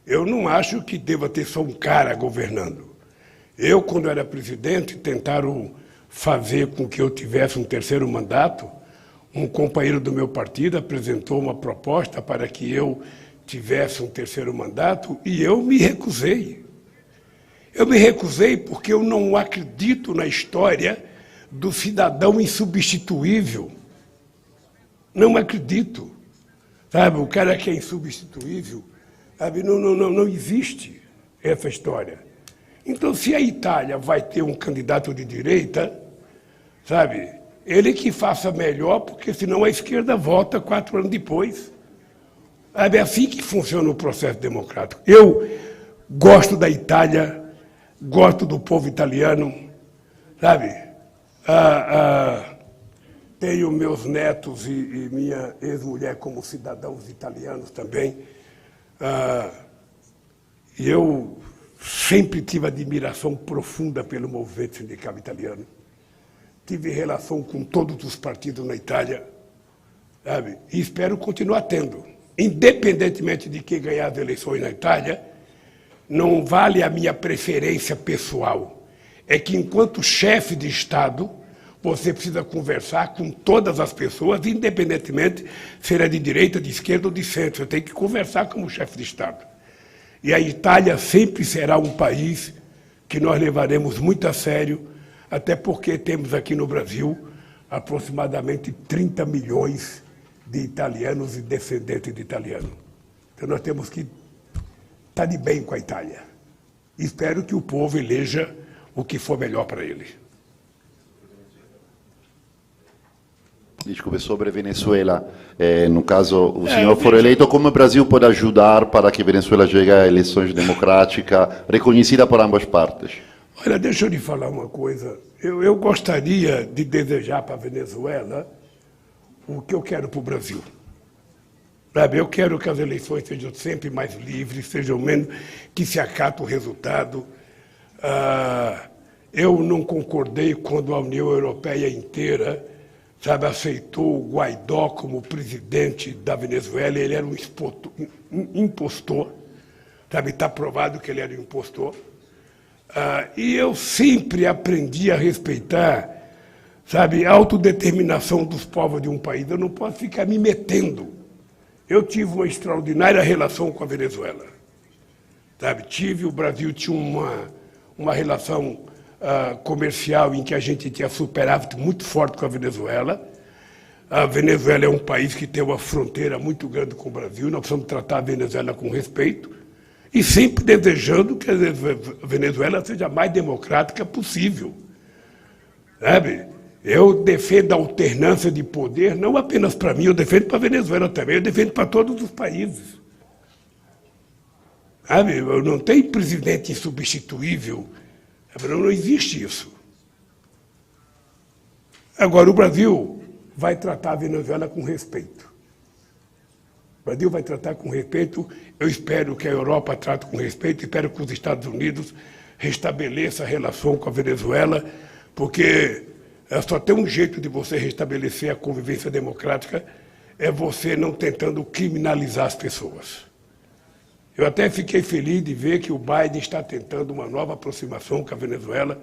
Eu não acho que deva ter só um cara governando. Eu, quando era presidente, tentaram fazer com que eu tivesse um terceiro mandato. Um companheiro do meu partido apresentou uma proposta para que eu tivesse um terceiro mandato e eu me recusei. Eu me recusei porque eu não acredito na história do cidadão insubstituível. Não acredito. O cara que é insubstituível, não existe essa história. Então, se a Itália vai ter um candidato de direita, ele que faça melhor, porque senão a esquerda volta 4 anos depois. É assim que funciona o processo democrático. Eu gosto da Itália, gosto do povo italiano, tenho meus netos e minha ex-mulher como cidadãos italianos também. E eu sempre tive admiração profunda pelo movimento sindical italiano. Tive relação com todos os partidos na Itália, e espero continuar tendo. Independentemente de quem ganhar as eleições na Itália, não vale a minha preferência pessoal. É que, enquanto chefe de Estado, você precisa conversar com todas as pessoas, independentemente se é de direita, de esquerda ou de centro. Você tem que conversar como chefe de Estado. E a Itália sempre será um país que nós levaremos muito a sério, até porque temos aqui no Brasil aproximadamente 30 milhões de italianos e descendentes de italianos. Então nós temos que estar de bem com a Itália. Espero que o povo eleja o que for melhor para ele. Desculpe, sobre Venezuela, no caso, o senhor for eleito, como o Brasil pode ajudar para que Venezuela chegue a eleições democráticas reconhecidas por ambas partes? Olha, deixa eu lhe falar uma coisa. Eu gostaria de desejar para a Venezuela o que eu quero para o Brasil. Eu quero que as eleições sejam sempre mais livres, sejam menos, que se acate o resultado. Eu não concordei quando a União Europeia inteira, aceitou o Guaidó como presidente da Venezuela. Ele era um impostor. Está provado que ele era um impostor. E eu sempre aprendi a respeitar, a autodeterminação dos povos de um país. Eu não posso ficar me metendo. Eu tive uma extraordinária relação com a Venezuela. O Brasil tinha uma relação comercial em que a gente tinha superávit muito forte com a Venezuela. A Venezuela é um país que tem uma fronteira muito grande com o Brasil, nós precisamos tratar a Venezuela com respeito e sempre desejando que a Venezuela seja a mais democrática possível. Sabe? Eu defendo a alternância de poder, não apenas para mim, eu defendo para a Venezuela também, eu defendo para todos os países. Sabe? Não tem presidente insubstituível, não existe isso. Agora, o Brasil vai tratar a Venezuela com respeito. O Brasil vai tratar com respeito, eu espero que a Europa trate com respeito, espero que os Estados Unidos restabeleçam a relação com a Venezuela, porque só tem um jeito de você restabelecer a convivência democrática, é você não tentando criminalizar as pessoas. Eu até fiquei feliz de ver que o Biden está tentando uma nova aproximação com a Venezuela.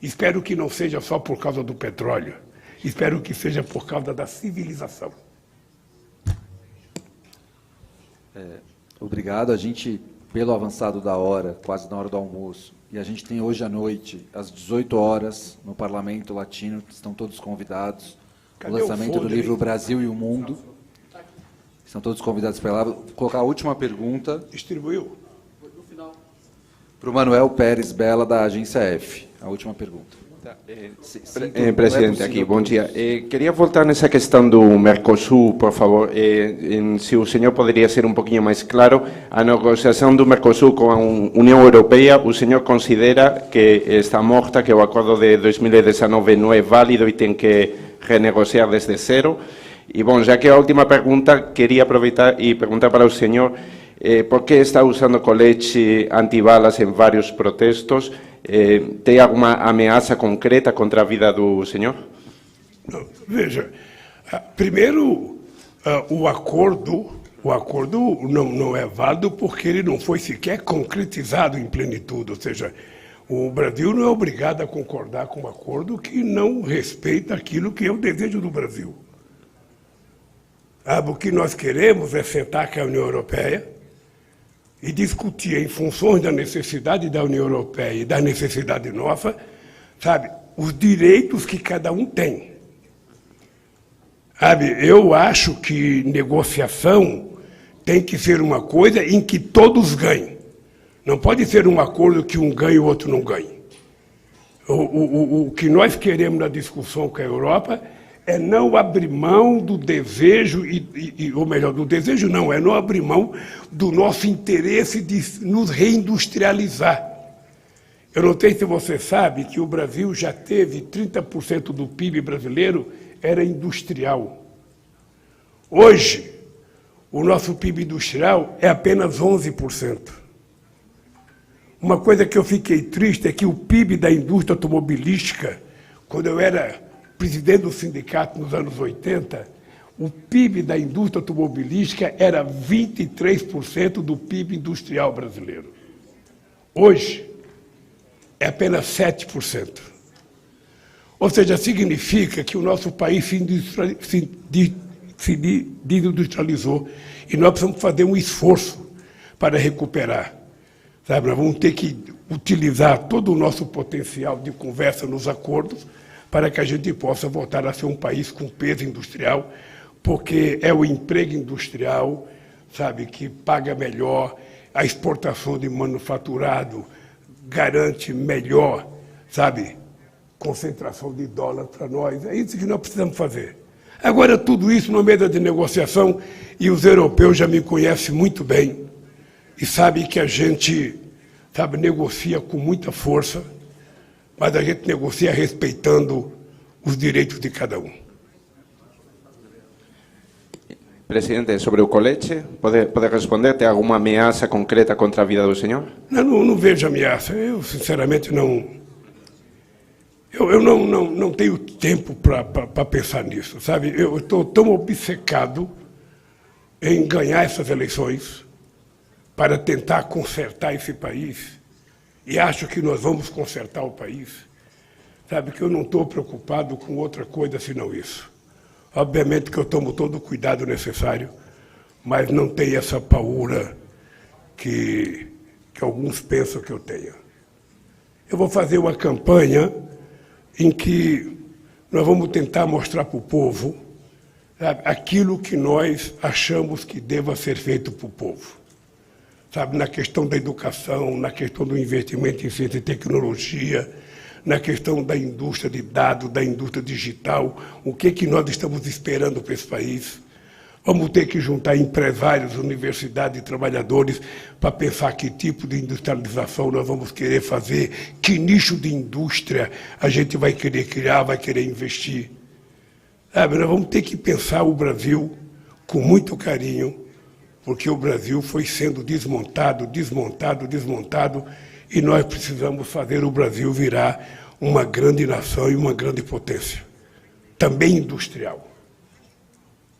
Espero que não seja só por causa do petróleo. Espero que seja por causa da civilização. Obrigado. A gente, pelo avançado da hora, quase na hora do almoço, e a gente tem hoje à noite, às 18 horas, no Parlamento Latino, estão todos convidados, o lançamento do livro Brasil e o Mundo. Estão todos convidados para lá. Vou colocar a última pergunta. Distribuiu? Para o Manuel Pérez Bela, da Agência F. A última pergunta. Presidente, aqui, bom dia. Queria voltar nessa questão do Mercosul, por favor. Se o senhor poderia ser um pouquinho mais claro, a negociação do Mercosul com a União Europeia, o senhor considera que está morta, que o acordo de 2019 não é válido e tem que renegociar desde zero? E, bom, já que a última pergunta, queria aproveitar e perguntar para o senhor por que está usando colete antibalas em vários protestos. Tem alguma ameaça concreta contra a vida do senhor? Não, veja, primeiro, o acordo não é válido porque ele não foi sequer concretizado em plenitude, ou seja, o Brasil não é obrigado a concordar com um acordo que não respeita aquilo que é o desejo do Brasil. O que nós queremos é sentar com a União Europeia e discutir em funções da necessidade da União Europeia e da necessidade nossa, sabe, os direitos que cada um tem. Sabe, eu acho que negociação tem que ser uma coisa em que todos ganhem. Não pode ser um acordo que um ganhe e o outro não ganhe. O que nós queremos na discussão com a Europa é não abrir mão do desejo, ou melhor, do desejo não, é não abrir mão do nosso interesse de nos reindustrializar. Eu não sei se você sabe que o Brasil já teve 30% do PIB brasileiro era industrial. Hoje, o nosso PIB industrial é apenas 11%. Uma coisa que eu fiquei triste é que o PIB da indústria automobilística, quando eu era presidente do sindicato nos anos 80, o PIB da indústria automobilística era 23% do PIB industrial brasileiro. Hoje, é apenas 7%. Ou seja, significa que o nosso país se desindustrializou e nós precisamos fazer um esforço para recuperar. Sabe, nós vamos ter que utilizar todo o nosso potencial de conversa nos acordos para que a gente possa voltar a ser um país com peso industrial, porque é o emprego industrial, sabe, que paga melhor, a exportação de manufaturado garante melhor, sabe, concentração de dólar para nós. É isso que nós precisamos fazer. Agora, tudo isso numa mesa de negociação, e os europeus já me conhecem muito bem, e sabem que a gente, sabe, negocia com muita força, mas a gente negocia respeitando os direitos de cada um. Presidente, sobre o colete, pode responder? Tem alguma ameaça concreta contra a vida do senhor? Não vejo ameaça. Eu, sinceramente, não... Eu não tenho tempo para pensar nisso, sabe? Eu estou tão obcecado em ganhar essas eleições para tentar consertar esse país, e acho que nós vamos consertar o país, sabe, que eu não estou preocupado com outra coisa senão isso. Obviamente que eu tomo todo o cuidado necessário, mas não tenho essa paura que alguns pensam que eu tenho. Eu vou fazer uma campanha em que nós vamos tentar mostrar para o povo, sabe, aquilo que nós achamos que deva ser feito para o povo. Sabe, na questão da educação, na questão do investimento em ciência e tecnologia, na questão da indústria de dados, da indústria digital, o que nós estamos esperando para esse país. Vamos ter que juntar empresários, universidades e trabalhadores para pensar que tipo de industrialização nós vamos querer fazer, que nicho de indústria a gente vai querer criar, vai querer investir. Sabe, nós vamos ter que pensar o Brasil com muito carinho, porque o Brasil foi sendo desmontado, e nós precisamos fazer o Brasil virar uma grande nação e uma grande potência, também industrial.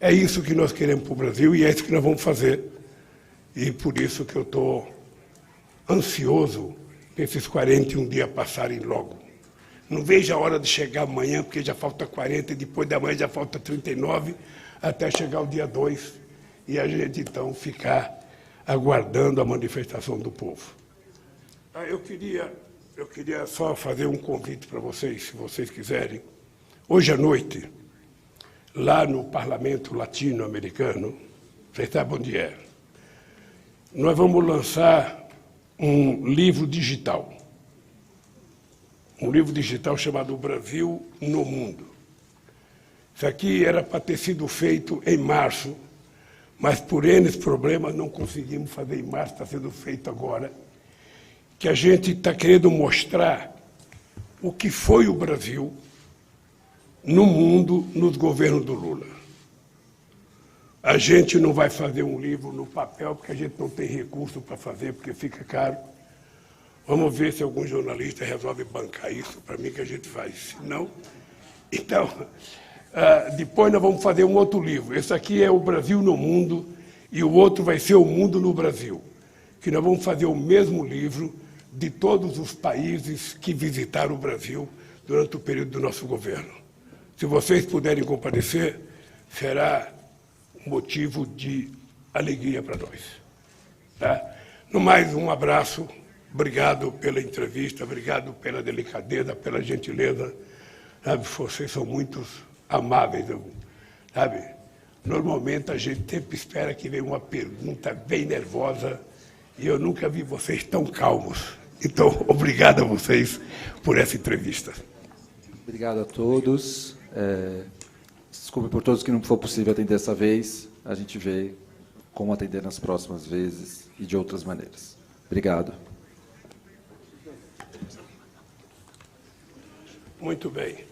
É isso que nós queremos para o Brasil e é isso que nós vamos fazer. E por isso que eu estou ansioso que esses 41 dias passarem logo. Não vejo a hora de chegar amanhã, porque já falta 40, e depois da manhã já falta 39, até chegar o dia 2, e a gente, então, ficar aguardando a manifestação do povo. Eu queria só fazer um convite para vocês, se vocês quiserem. Hoje à noite, lá no Parlamento Latino-Americano, vocês sabem onde é, nós vamos lançar um livro digital. Um livro digital chamado Brasil no Mundo. Isso aqui era para ter sido feito em março, mas por N problemas não conseguimos fazer em março, está sendo feito agora, que a gente está querendo mostrar o que foi o Brasil no mundo, nos governos do Lula. A gente não vai fazer um livro no papel, porque a gente não tem recurso para fazer, porque fica caro. Vamos ver se algum jornalista resolve bancar isso para mim, que a gente faz. Se não, então, depois nós vamos fazer um outro livro. Esse aqui é o Brasil no Mundo, e o outro vai ser o Mundo no Brasil, que nós vamos fazer o mesmo livro de todos os países que visitaram o Brasil durante o período do nosso governo. Se vocês puderem comparecer, será um motivo de alegria para nós. Tá? No mais, um abraço, obrigado pela entrevista, obrigado pela delicadeza, pela gentileza. Sabe, vocês são muito amáveis, sabe? Normalmente a gente sempre espera que venha uma pergunta bem nervosa, e eu nunca vi vocês tão calmos. Então, obrigado a vocês por essa entrevista. Obrigado a todos. Desculpe por todos que não for possível atender dessa vez. A gente vê como atender nas próximas vezes e de outras maneiras. Obrigado. Muito bem.